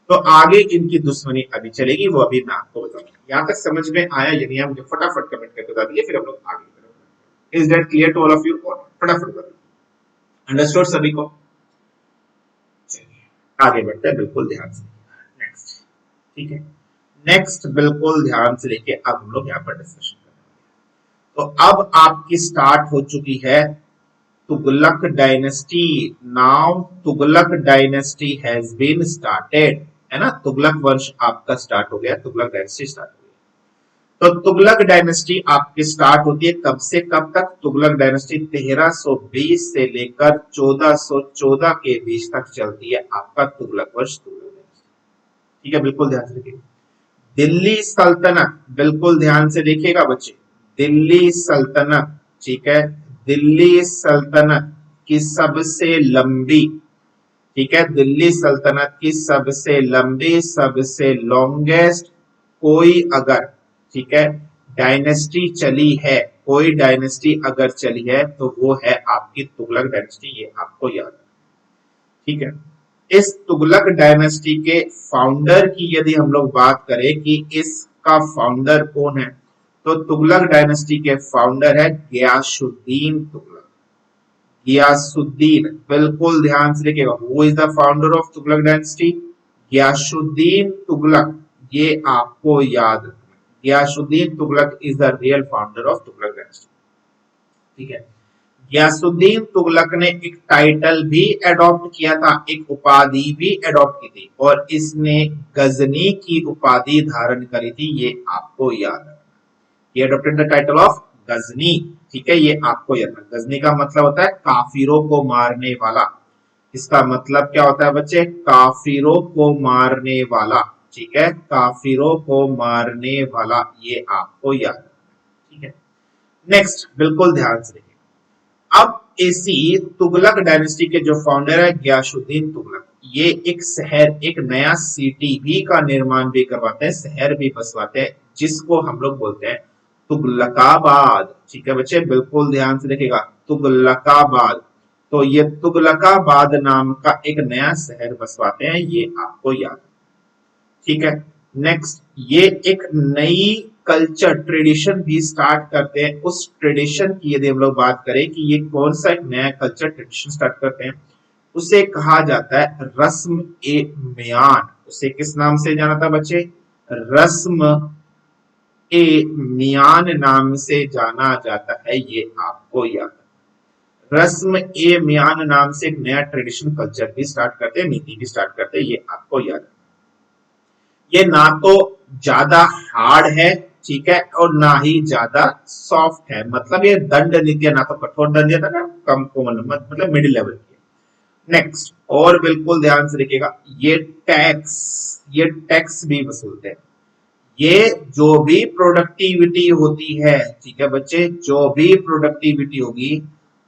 Speaker 1: तो आगे इनकी दुश्मनी अभी चलेगी, वो अभी मैं आपको बताऊंगा। यहां तक समझ में आया यदि हम मुझे फटाफट कमेंट करके बता दिए, फिर हम लोग आगे करेंगे। Is that clear to all of you, और फटाफट बता, अंडरस्टूड सभी को। चलिए आगे बढ़ते हैं, बिल्कुल ध्यान से नेक्स्ट, ठीक है, नेक्स्ट बिल्कुल ध्यान से देखिए, अब हम लोग यहाँ पर डिस्कशन करेंगे। तो अब आपकी स्टार्ट हो चुकी है Tughlaq dynasty. Now Tughlaq dynasty has been started, है ना, तुगलक वंश आपका स्टार्ट हो गया, तुगलक डायनेस्टी स्टार्ट हो गई। तो तुगलक डायनेस्टी आपकी स्टार्ट होती है कब से कब तक, तुगलक डायनेस्टी 1320 से लेकर 1414 के बीच तक चलती है आपका तुगलक वंश, तुगलक डायनेस्टी, ठीक है, बिल्कुल ध्यान से देखिए। दिल्ली सल्तनत, बिल्कुल ध्यान से देखिएगा बच्चे, दिल्ली सल्तनत, ठीक है, दिल्ली सल्तनत की सबसे लंबी, ठीक है, दिल्ली सल्तनत की सबसे लंबी, सबसे लॉन्गेस्ट कोई अगर, ठीक है, डायनेस्टी चली है, कोई डायनेस्टी अगर चली है तो वो है आपकी तुगलक डायनेस्टी, ये आपको याद है, ठीक है। इस तुगलक डायनेस्टी के फाउंडर की यदि हम लोग बात करें कि इसका फाउंडर कौन है, तो तुगलक डायनेस्टी के फाउंडर है गयासुद्दीन तुगलक, गयासुद्दीन, बिल्कुल ध्यान से देखिएगा, who is the founder of Tughlaq dynasty, Ghiyasuddin Tughlaq, ये आपको याद रखना, Ghiyasuddin Tughlaq is the real founder of Tughlaq dynasty, ठीक है। गयासुद्दीन तुगलक ने एक टाइटल भी एडॉप्ट किया था, एक उपाधि भी एडॉप्ट की थी, और इसने गजनी की उपाधि धारण करी थी, ये आपको याद रखना, ये adopted the title of Ghazni, ठीक है, ये आपको याद रखना। गजनी का मतलब होता है काफिरों को मारने वाला, इसका मतलब क्या होता है बच्चे, काफिरों को मारने वाला, ठीक है, काफिरों को मारने वाला, ये आपको याद रखना, ठीक है। नेक्स्ट बिल्कुल ध्यान से देखिए, अब इसी तुगलक डायनेस्टी के जो फाउंडर है गयासुद्दीन तुगलक, ये एक शहर, एक नया सिटी भी का निर्माण भी करवाते हैं, शहर भी बसवाते हैं, जिसको हम लोग बोलते हैं तुगलकाबाद, ठीक है बच्चे, बिल्कुल ध्यान से देखिएगा, तुगलकाबाद। तो ये तुगलकाबाद नाम का एक नया शहर बसवाते हैं, ये आपको याद, ठीक है। नेक्स्ट, ये एक नई कल्चर ट्रेडिशन भी स्टार्ट करते हैं, उस ट्रेडिशन की यदि हम लोग बात करें कि ये कौन सा एक नया कल्चर ट्रेडिशन स्टार्ट करते हैं, उसे कहा जाता है रस्म ए मियान। उसे किस नाम से जाना था बच्चे, रस्म ए मियान नाम से जाना जाता है, ये आपको याद है। रस्म ए मियान नाम से एक नया ट्रेडिशन कल्चर भी स्टार्ट करते हैं, नीति भी स्टार्ट करते हैं, ये आपको याद है। ये ना तो ज्यादा हार्ड है, ठीक है, और ना ही ज्यादा सॉफ्ट है, मतलब ये दंड नीति है, ना तो कठोर दंड है ना कम कोमल, मतलब मिडिल लेवल की। नेक्स्ट, और बिल्कुल ध्यान से देखिएगा, ये टैक्स भी वसूलते हैं। ये जो भी प्रोडक्टिविटी होती है, ठीक है बच्चे, जो भी प्रोडक्टिविटी होगी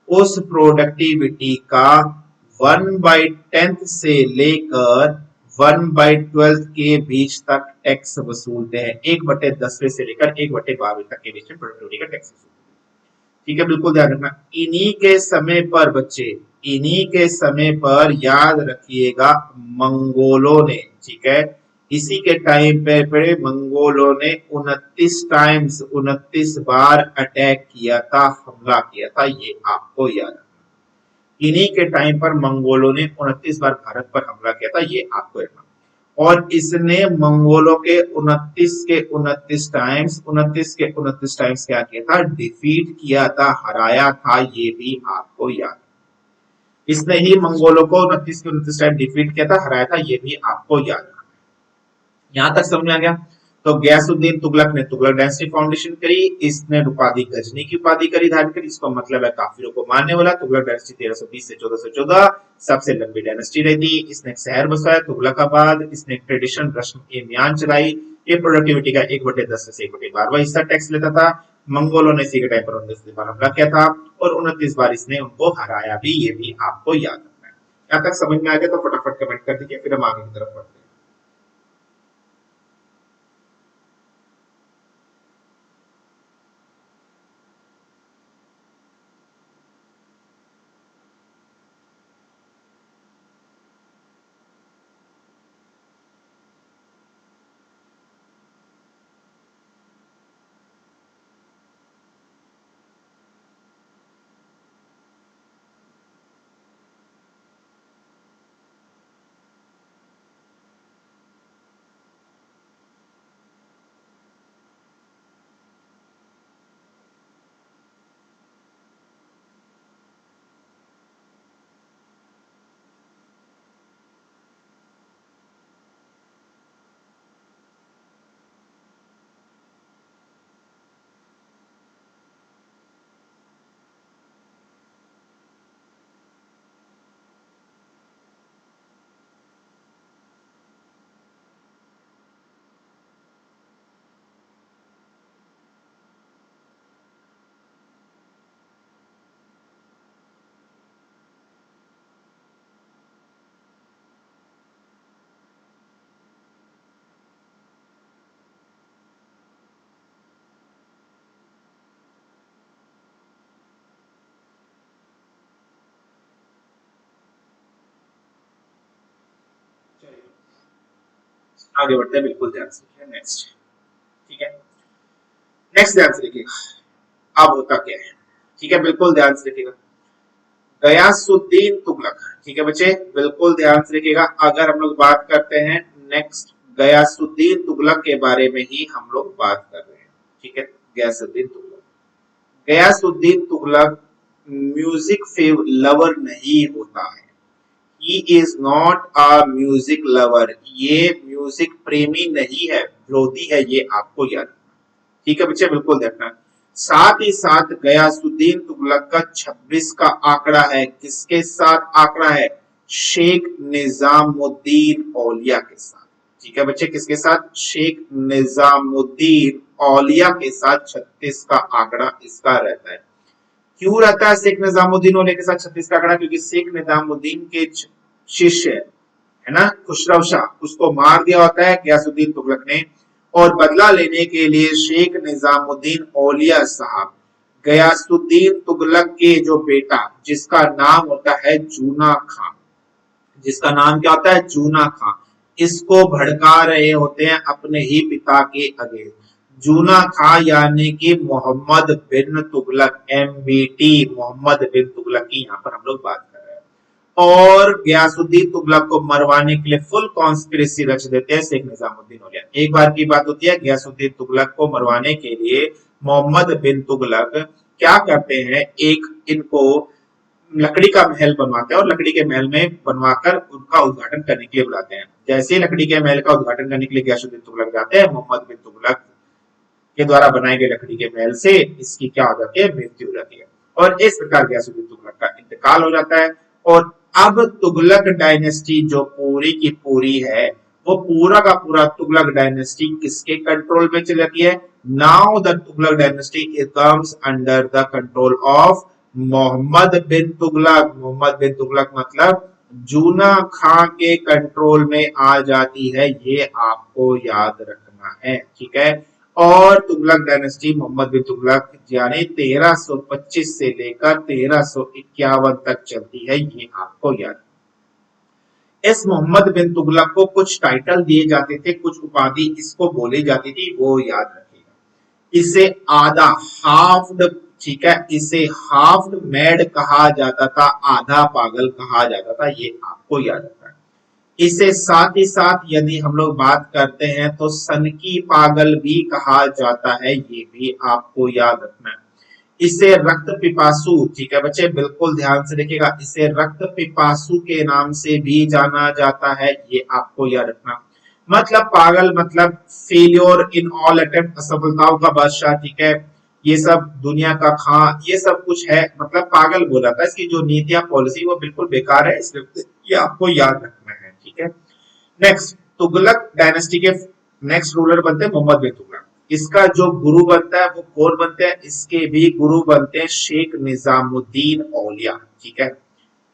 Speaker 1: उस प्रोडक्टिविटी का 1/10 से लेकर 1/12 के बीच तक टैक्स वसूलते हैं। 1/10 से लेकर 1/12 तक के बीच में प्रोडक्टिविटी का टैक्स वसूलते हैं, ठीक है, बिल्कुल ध्यान रखना। इन्हीं के समय पर बच्चे, इन्हीं के समय पर याद रखिएगा, मंगोलों ने, ठीक है, इसी के टाइम पे मंगोलों ने 29 बार अटैक किया था, हमला किया था, ये आपको याद है। इन्हीं के टाइम पर मंगोलों ने 29 बार भारत पर हमला किया था, ये आपको याद है। और इसने मंगोलों के 29 टाइम्स क्या किया था, डिफीट किया था, हराया था, ये भी आपको याद है। इसने ही मंगोलों को 29 टाइम डिफीट किया था, हराया था, ये भी आपको याद है। यहां तक समझ में आ गया। तो गयासुद्दीन तुगलक ने तुगलक डायनेस्टी फाउंडेशन करी, इसने उपाधि गजनी की उपाधि करी धारण करी, इसका मतलब है काफिरों को मानने वाला। तुगलक डायनेस्टी 1320 से 1414 सबसे लंबी डायनेस्टी रही थी। इसने एक शहर बसाया तुगलकाबाद, इसने एक ट्रेडिशन रस्म ए मियान चलाई, ये प्रोडक्टिविटी का 1/10 से 1/12 हिस्सा टैक्स लेता था। मंगोलों ने इसी के टाइम पर 29 बार हमला किया था और 29 बार इसने उनको हराया भी, ये भी आपको याद रखना है। यहाँ तक समझ में आ गया तो फटाफट कमेंट कर दीजिए, फिर हम आगे की तरफ बढ़ते हैं। आगे बढ़ते हैं, बिल्कुल ध्यान से। नेक्स्ट, ठीक है, नेक्स्ट ध्यान से देखिएगा, अब होता क्या है, ठीक है, बिल्कुल ध्यान से देखिएगा। गयासुद्दीन तुगलक, ठीक है बच्चे, बिल्कुल ध्यान से देखिएगा। अगर हम लोग बात करते हैं नेक्स्ट गयासुद्दीन तुगलक के बारे में ही हम लोग बात कर रहे हैं, ठीक है। गयासुद्दीन तुगलक, गयासुद्दीन तुगलक म्यूजिक लवर नहीं होता है। He is not a music lover, ये म्यूजिक प्रेमी नहीं है, विरोधी है, ये आपको याद, ठीक है बच्चे, बिल्कुल देखना। साथ ही साथ गयासुद्दीन तुगलक का 26 का आंकड़ा है, किसके साथ आंकड़ा है, शेख निजामुद्दीन औलिया के साथ, ठीक है बच्चे, किसके साथ, शेख निजामुद्दीन औलिया के साथ 36 का आंकड़ा इसका रहता है। क्यों रहता है शेख निजामुद्दीन औलिया के साथ 36 का आंकड़ा, क्योंकि शेख निजामुद्दीन के शिष्य है ना खुसरो शाह, उसको मार दिया होता है गयासुद्दीन तुगलक ने, और बदला लेने के लिए शेख निजामुद्दीन औलिया साहब गयासुद्दीन तुगलक के जो बेटा, जिसका नाम होता है जूना खां, जिसका नाम क्या होता है, जूना खां, इसको भड़का रहे होते हैं अपने ही पिता के अगेंस्ट। जूना खां यानी कि मोहम्मद बिन तुगलक, MBT, मोहम्मद बिन तुगलक की यहाँ पर हम लोग बात कर रहे हैं। और गयासुद्दीन तुगलक को मरवाने के लिए फुल कॉन्स्पिरेसी रच देते हैं शेख निजामुद्दीन औलिया। एक बार की बात होती है, गयासुद्दीन तुगलक को मरवाने के लिए मोहम्मद बिन तुगलक क्या करते हैं, एक इनको लकड़ी का महल बनवाते हैं और लकड़ी के महल में बनवाकर उनका उद्घाटन करने के लिए बुलाते हैं। जैसे ही लकड़ी के महल का उद्घाटन करने के लिए गयासुद्दीन तुगलक जाते हैं, मोहम्मद बिन तुगलक के द्वारा बनाए गए लकड़ी के महल से इसकी क्या हो जाती है, मृत्यु हो जाती है और इस प्रकार गयासुद्दीन तुगलक का इंतकाल हो जाता है। और अब तुगलक डायनेस्टी जो पूरी की पूरी है, वो पूरा का पूरा तुगलक डायनेस्टी किसके कंट्रोल में चली जाती है? Now the Tughlaq dynasty comes under the control of Mohammad bin Tughlaq. Mohammad bin Tughlaq मतलब जूना खां के कंट्रोल में आ जाती है, ये आपको याद रखना है, ठीक है। और तुगलक डायनेस्टी मोहम्मद बिन तुगलक यानी 1325 से लेकर 1351 तक चलती है, ये आपको याद। इस मोहम्मद बिन तुगलक को कुछ टाइटल दिए जाते थे, कुछ उपाधि इसको बोली जाती थी, वो याद रखिएगा। इसे आधा हाफ्ड, ठीक है, इसे हाफ्ड मैड कहा जाता था, आधा पागल कहा जाता था, ये आपको याद रखना है। इसे साथ ही साथ यदि हम लोग बात करते हैं तो सनकी पागल भी कहा जाता है, ये भी आपको याद रखना है। इसे रक्त पिपासु, ठीक है बच्चे बिल्कुल ध्यान से देखिएगा, इसे रक्त पिपासु के नाम से भी जाना जाता है, ये आपको याद रखना। मतलब पागल मतलब फेलियर इन ऑल अटेम्प्ट, असफलताओं का बादशाह, ठीक है, ये सब दुनिया का खां, ये सब कुछ है, मतलब पागल बोला था। इसकी जो नीतियां पॉलिसी वो बिल्कुल बेकार है, इसलिए ये आपको याद रखना है, ठीक है। नेक्स्ट, तुगलक डायनेस्टी के नेक्स्ट रूलर बनते हैं मोहम्मद बिन तुगलक। इसका जो गुरु बनता है वो कौन बनते हैं? इसके भी गुरु बनते हैं शेख निजामुद्दीन औलिया, ठीक है।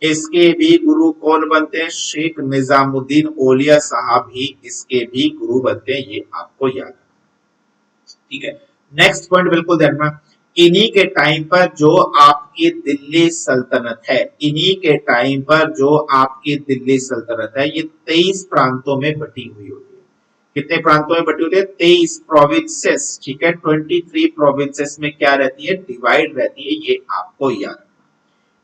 Speaker 1: इसके भी गुरु कौन बनते हैं? शेख निजामुद्दीन औलिया साहब ही इसके भी गुरु बनते हैं, ये आपको याद है, ठीक है। नेक्स्ट पॉइंट बिल्कुल ध्यान रखना, इन्हीं के टाइम पर जो आपकी दिल्ली सल्तनत है, इन्हीं के टाइम पर जो आपकी दिल्ली सल्तनत है, ये 23 प्रांतों में बटी हुई होती है। कितने प्रांतों में बटी होती है? 23 प्रोविंसेस, ठीक है। 23 प्रोविंसेस में क्या रहती है? डिवाइड रहती है, ये आपको याद रखना।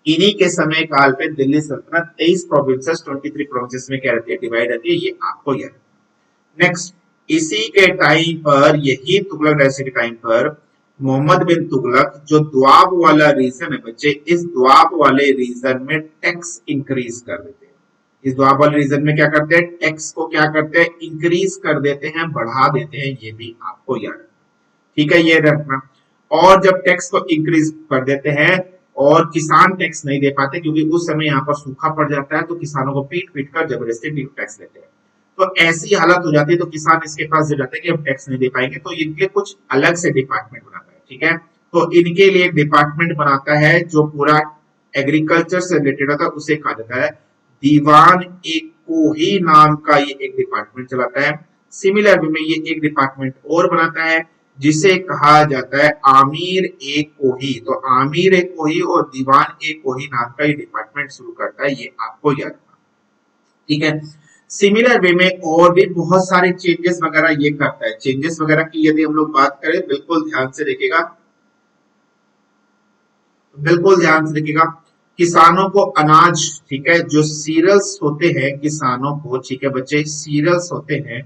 Speaker 1: इन्हीं के समय काल पे दिल्ली सल्तनत 23 प्रोविंसेस 23 प्रोविंसेस में क्या रहती है? डिवाइड रहती है, ये आपको याद रखना। नेक्स्ट, इसी के टाइम पर, यही तुगलक डायनेस्टी के टाइम पर मोहम्मद बिन तुगलक जो द्वाब वाला रीजन है बच्चे, इस द्वाब वाले रीजन में टैक्स इंक्रीज कर देते हैं। इस द्वाब वाले रीजन में क्या करते हैं? टैक्स को क्या करते हैं? इंक्रीज कर देते हैं, बढ़ा देते हैं, ये भी आपको याद रखना, ठीक है, ये रखना। और जब टैक्स को इंक्रीज कर देते हैं और किसान टैक्स नहीं दे पाते, क्योंकि उस समय यहाँ पर सूखा पड़ जाता है, तो किसानों को पीट पीट कर जबरदस्ती टैक्स लेते हैं। तो ऐसी हालत हो जाती है तो किसान इसके पास जो जाते हैं कि हम टैक्स नहीं दे पाएंगे, तो इनके कुछ अलग से डिपार्टमेंट बनाता है, ठीक है। तो इनके लिए एक डिपार्टमेंट बनाता है जो पूरा एग्रीकल्चर से रिलेटेड होता है, उसे कहा जाता है दीवान ए कोही नाम का ये एक डिपार्टमेंट चलाता है। सिमिलर वे में ये एक डिपार्टमेंट और बनाता है जिसे कहा जाता है आमिर ए कोही। तो आमिर ए कोही और दीवान ए कोही नाम का ये डिपार्टमेंट शुरू करता है, ये आपको याद रखना, ठीक है। सिमिलर वे में और भी बहुत सारे चेंजेस वगैरह ये करता है। चेंजेस वगैरह की यदि हम लोग बात करें, बिल्कुल ध्यान से देखिएगा, बिल्कुल ध्यान से देखिएगा। किसानों को अनाज, ठीक है, जो सीरियल्स होते हैं किसानों को, ठीक है बच्चे, सीरियल्स होते हैं,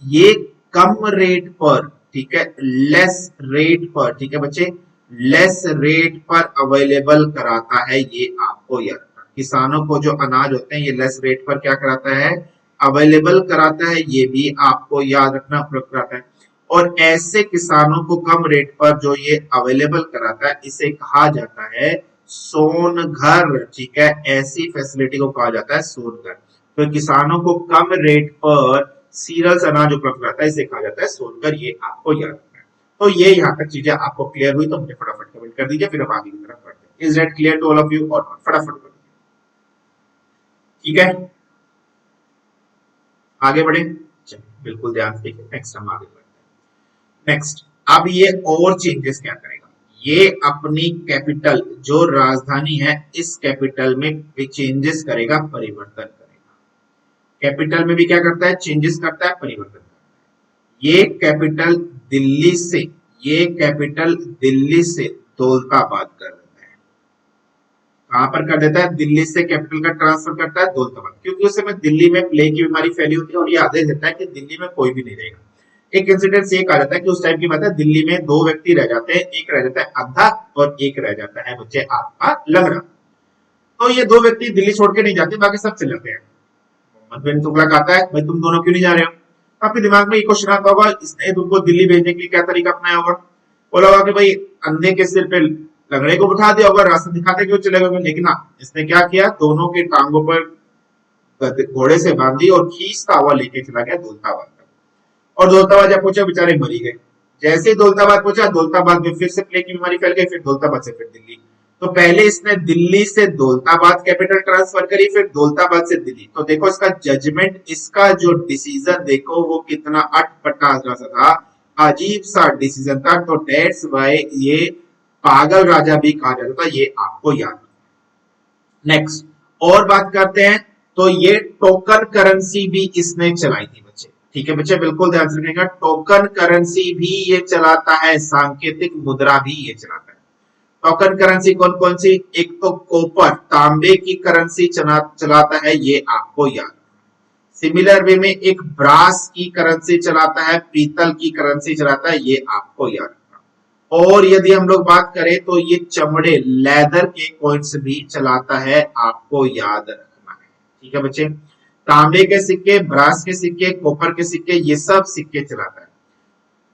Speaker 1: ये कम रेट पर, ठीक है, लेस रेट पर, ठीक है बच्चे, लेस रेट पर अवेलेबल कराता है, ये आपको याद रखना। किसानों को जो अनाज होते हैं ये लेस रेट पर क्या कराता है? अवेलेबल कराता है, ये भी आपको याद रखना, उपलब्ध कराता है। और ऐसे किसानों को कम रेट पर जो ये अवेलेबल कराता है, इसे कहा जाता है सोनघर, ठीक है, ऐसी फैसिलिटी को कहा जाता है सोनघर। तो किसानों को कम रेट पर सीरियल्स अनाज उपलब्ध कराता है, इसे कहा जाता है सोनघर, ये आपको याद रखना है। तो ये यहाँ तक चीजें आपको क्लियर हुई तो मुझे फटाफट कमेंट कर दीजिए, फिर हम आगे की तरफ बढ़ते हैं। Is that clear to all of you? और फटाफट कर दीजिए, ठीक है, आगे बढ़े, चलिए बिल्कुल ध्यान से देखिए। नेक्स्ट हम आगे बढ़ते हैं। नेक्स्ट, अब ये और चेंजेस क्या करेगा? ये अपनी कैपिटल जो राजधानी है, इस कैपिटल में भी चेंजेस करेगा, परिवर्तन करेगा। कैपिटल में भी क्या करता है? चेंजेस करता है, परिवर्तन करता है। ये कैपिटल दिल्ली से, ये कैपिटल दिल्ली से दौलताबाद कर देता है। कहां पर कर देता है, दिल्ली से कैपिटल का ट्रांसफर करता है दौलताबाद, क्योंकि उस समय दिल्ली में प्लेग की बीमारी फैली होती है और ये आदेश देता है कि दिल्ली में कोई भी नहीं रहेगा। एक इंसिडेंट ये कहा जाता है कि उस टाइम की बात है, दिल्ली में दो व्यक्ति रह जाते हैं, एक रह जाता है अंधा और एक रह जाता है बच्चे आपका लंगड़ा। तो ये दो व्यक्ति दिल्ली छोड़ के नहीं जाते, बाकी सब चले जाते हैं। मोहम्मद बिन तुगलक आता है, भाई तुम दोनों क्यों नहीं जा रहे हो? आपके दिमाग में ये क्वेश्चन आता होगा, इसने तुमको दिल्ली भेजने के लिए क्या तरीका अपनाया होगा? बोला होगा कि भाई अंधे के सिर पे लंगड़े को बिठा दिया होगा, रास्ता दिखाते क्यों चले गए? लेकिन हाँ, इसने क्या किया, दोनों के टांगों पर घोड़े से बांधी और खींचता हुआ लेके चला गया दौलताबाद तक। और दौलताबाद जब पहुंचा, बेचारे मरी गए। जैसे ही दौलताबाद पहुंचा, दौलताबाद में फिर से प्लेग की बीमारी फैल गई, फिर दौलताबाद से फिर दिल्ली। तो पहले इसने दिल्ली से दौलताबाद कैपिटल ट्रांसफर करी, फिर दौलताबाद से दिल्ली। तो देखो इसका जजमेंट, इसका जो डिसीजन देखो वो कितना अटपटा सा था, अजीब सा डिसीजन था। तो डेट्स वाई ये पागल राजा भी कहा जाता था, ये आपको याद। नेक्स्ट और बात करते हैं, तो ये टोकन करेंसी भी इसने चलाई थी बच्चे। ठीक है बच्चे, बिल्कुल ध्यान से रखिएगा, टोकन करेंसी भी ये चलाता है, सांकेतिक मुद्रा भी ये चलाता है। टोकन करेंसी कौन कौन सी? एक तो कॉपर, तांबे की करेंसी चलाता है, ये आपको याद। सिमिलर वे में एक ब्रास की करेंसी चलाता है, पीतल की करेंसी चलाता है, ये आपको याद। और यदि हम लोग बात करें तो ये चमड़े, लेदर के कॉइन्स भी चलाता है, आपको याद रखना है। ठीक है बच्चे, तांबे के सिक्के, ब्रास के सिक्के, कॉपर के सिक्के, ये सब सिक्के चलाता है।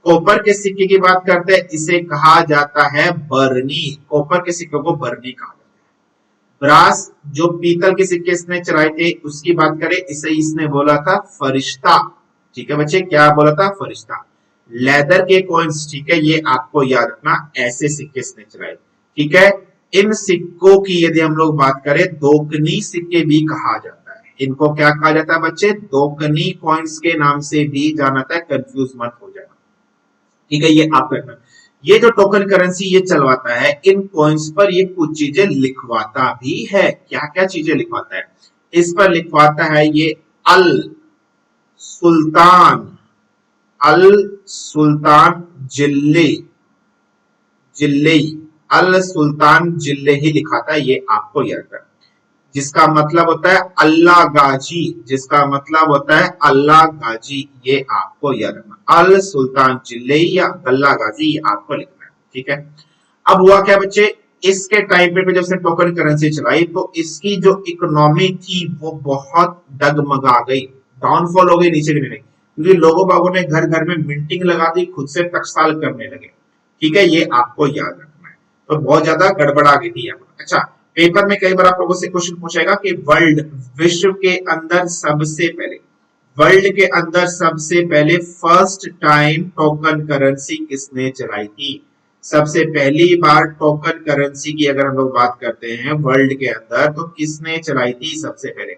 Speaker 1: कॉपर के सिक्के की बात करते हैं, इसे कहा जाता है बरनी। कॉपर के सिक्के को बरनी कहा जाता है। ब्रास, जो पीतल के सिक्के इसने चलाए थे, उसकी बात करें, इसे इसने बोला था फरिश्ता। ठीक है बच्चे, क्या बोला था? फरिश्ता। लेदर के कॉइन्स, ठीक है, ये आपको याद रखना, ऐसे सिक्के इसने चलाए। ठीक है, इन सिक्कों की यदि हम लोग बात करें, दोकनी सिक्के भी कहा जाता है। इनको क्या कहा जाता है बच्चे? दोकनी कॉइन्स के नाम से भी जाना जाता है, कंफ्यूज मत हो जाना। ठीक है, ये आप करना। ये जो टोकन करेंसी ये चलवाता है, इन कॉइन्स पर ये कुछ चीजें लिखवाता भी है। क्या क्या चीजें लिखवाता है? इस पर लिखवाता है ये अल सुल्तान, अल सुल्तान जिले, जिले, अल सुल्तान जिले ही लिखाता है, ये आपको याद रखना। जिसका मतलब होता है अल्लाह गाजी, जिसका मतलब होता है अल्लाह गाजी, ये आपको याद रखना। अल सुल्तान जिले या अल्लाह गाजी, ये आपको लिखना है। ठीक है, अब हुआ क्या बच्चे, इसके टाइम पे जब से टोकन करेंसी चलाई तो इसकी जो इकोनॉमी थी वो बहुत डगमगा गई, डाउनफॉल हो गई, नीचे गिरने लगी, क्योंकि लोगों बागों ने घर घर में मिंटिंग लगा दी, खुद से टकसाल करने लगे। ठीक है, ये आपको याद रखना है। तो बहुत ज्यादा गड़बड़ा गई थी यहाँ पर। अच्छा, पेपर में कई बार आप लोगों से क्वेश्चन पूछेगा कि वर्ल्ड, विश्व के अंदर सबसे पहले, वर्ल्ड के अंदर सबसे पहले फर्स्ट टाइम टोकन करेंसी किसने चलाई थी? सबसे पहली बार टोकन करेंसी की अगर हम लोग बात करते हैं वर्ल्ड के अंदर, तो किसने चलाई थी सबसे पहले?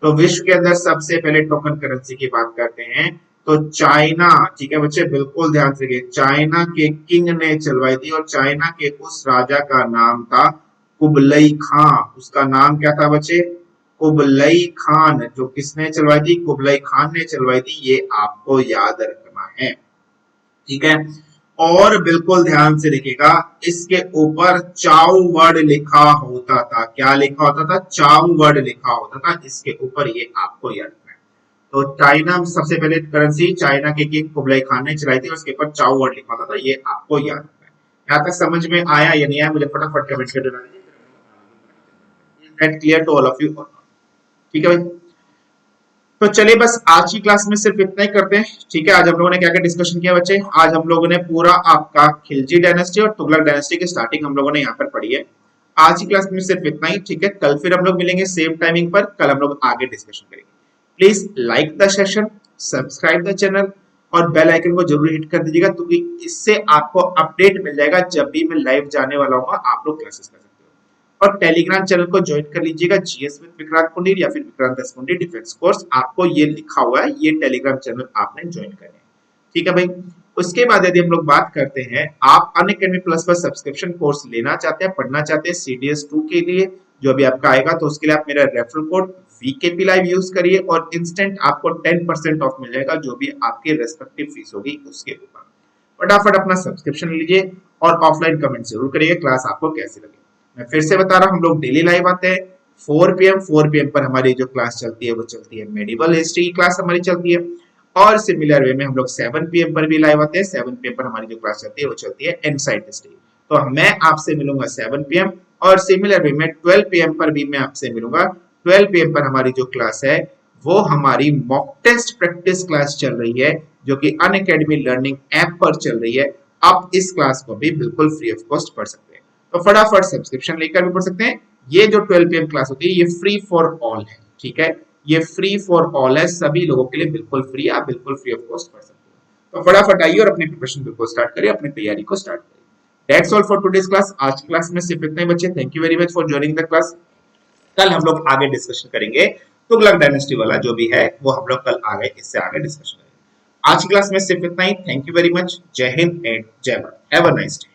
Speaker 1: तो विश्व के अंदर सबसे पहले टोकन करेंसी की बात करते हैं तो चाइना। ठीक है बच्चे, बिल्कुल ध्यान से, चाइना के किंग ने चलवाई थी, और चाइना के उस राजा का नाम था कुबलई खान। उसका नाम क्या था बच्चे? Kublai Khan. जो किसने चलवाई थी? कुबलई खान ने चलवाई थी, ये आपको याद रखना है। ठीक है, और बिल्कुल ध्यान से देखिएगा, इसके ऊपर चाउ वर्ड लिखा होता था। क्या लिखा होता था? चाउ वर्ड लिखा होता था इसके ऊपर, ये आपको याद रखना है। तो चाइना सबसे पहले करेंसी चाइना के किंग कुबलई खान ने चलाई थी, और उसके ऊपर चाउ वर्ड लिखा होता था, ये आपको याद रखना है। यहाँ तक समझ में आया या नहीं आया, मुझे फटाफट कमेंट कर देना। Clear to all of you? ठीक है भाई, तो चलिए बस आज की क्लास में सिर्फ इतना ही करते हैं। ठीक है, आज हम लोगों ने क्या क्या डिस्कशन किया बच्चे? आज हम लोगों ने पूरा आपका खिलजी डायनेस्टी और तुगलक डायनेस्टी की स्टार्टिंग हम लोगों ने यहाँ पर पढ़ी है। आज की क्लास में सिर्फ इतना ही। ठीक है, कल फिर हम लोग मिलेंगे सेम टाइमिंग पर, कल हम लोग आगे डिस्कशन करेंगे। Please like the session, subscribe the channel और बेल आइकन को जरूर हिट कर दीजिएगा, क्योंकि इससे आपको अपडेट मिल जाएगा जब भी मैं लाइव जाने वाला हूँ, आप लोग क्लासेस कर सकते हो। और टेलीग्राम चैनल को ज्वाइन कर लीजिएगा, जीएस विद विक्रांत पुंडीर या फिर विक्रांत दसपुंडीर डिफेंस कोर्स, आपको ये लिखा हुआ है, ये टेलीग्राम चैनल आपने ज्वाइन करना है। ठीक है भाई, उसके बाद यदि हम लोग बात करते हैं, आप अनअकैडमी प्लस पर सब्सक्रिप्शन कोर्स लेना चाहते हैं, पढ़ना चाहते हैं सीडीएस 2 के लिए, जो अभी आपका आएगा, तो उसके लिए आप मेरा referral code VKP live use करिए और इंस्टेंट आपको 10% ऑफ मिल जाएगा, जो भी आपकी रेस्पेक्टिव फीस होगी उसके ऊपर। फटाफट अपना सब्सक्रिप्शन लीजिए और ऑफलाइन कमेंट जरूर करिए क्लास आपको कैसी लगी। मैं फिर से बता रहा हूँ, हम लोग डेली लाइव आते हैं 4 पीएम पर हमारी जो क्लास चलती है वो चलती है मेडिवल हिस्ट्री की क्लास हमारी चलती है। और सिमिलर वे में हम लोग 7 पीएम पर भी लाइव आते हैं। 7 पीएम पर हमारी जो क्लास चलती है वो चलती है इनसाइड हिस्ट्री। तो मैं आपसे मिलूंगा 7 पीएम, और सिमिलर वे में 12 पीएम पर भी मैं आपसे मिलूंगा। 12 पीएम पर हमारी जो क्लास है वो हमारी मॉक टेस्ट प्रैक्टिस क्लास चल रही है, जो कि अनअकैडमी लर्निंग ऐप पर चल रही है। आप इस क्लास को भी बिल्कुल फ्री ऑफ कॉस्ट पढ़ सकते हैं। तो फटाफट सब्सक्रिप्शन लेकर भी पढ़ सकते हैं। ये जो 12 पीएम क्लास होती है ये फ्री फॉर ऑल है, ठीक है, ये फ्री फॉर ऑल है, सभी लोगों के लिए बिल्कुल फ्री, आप बिल्कुल फ्री ऑफ कॉस्ट पढ़ सकते हैं। तो फटाफट आइए और अपनी प्रिपरेशन बिल्कुल स्टार्ट करिए, अपनी तैयारी को स्टार्ट करिए। That's all for today's class. आज की क्लास में सिर्फ इतना ही बच्चे। Thank you very much for joining the class. कल हम लोग आगे डिस्कशन करेंगे तुगलक डायनेस्टी वाला जो भी है वो हम लोग कल आगे इससे आगे डिस्कशन करेंगे। आज की क्लास में सिर्फ इतना ही। Thank you very much. Jai Hind and Jai Bharat. Have a nice day.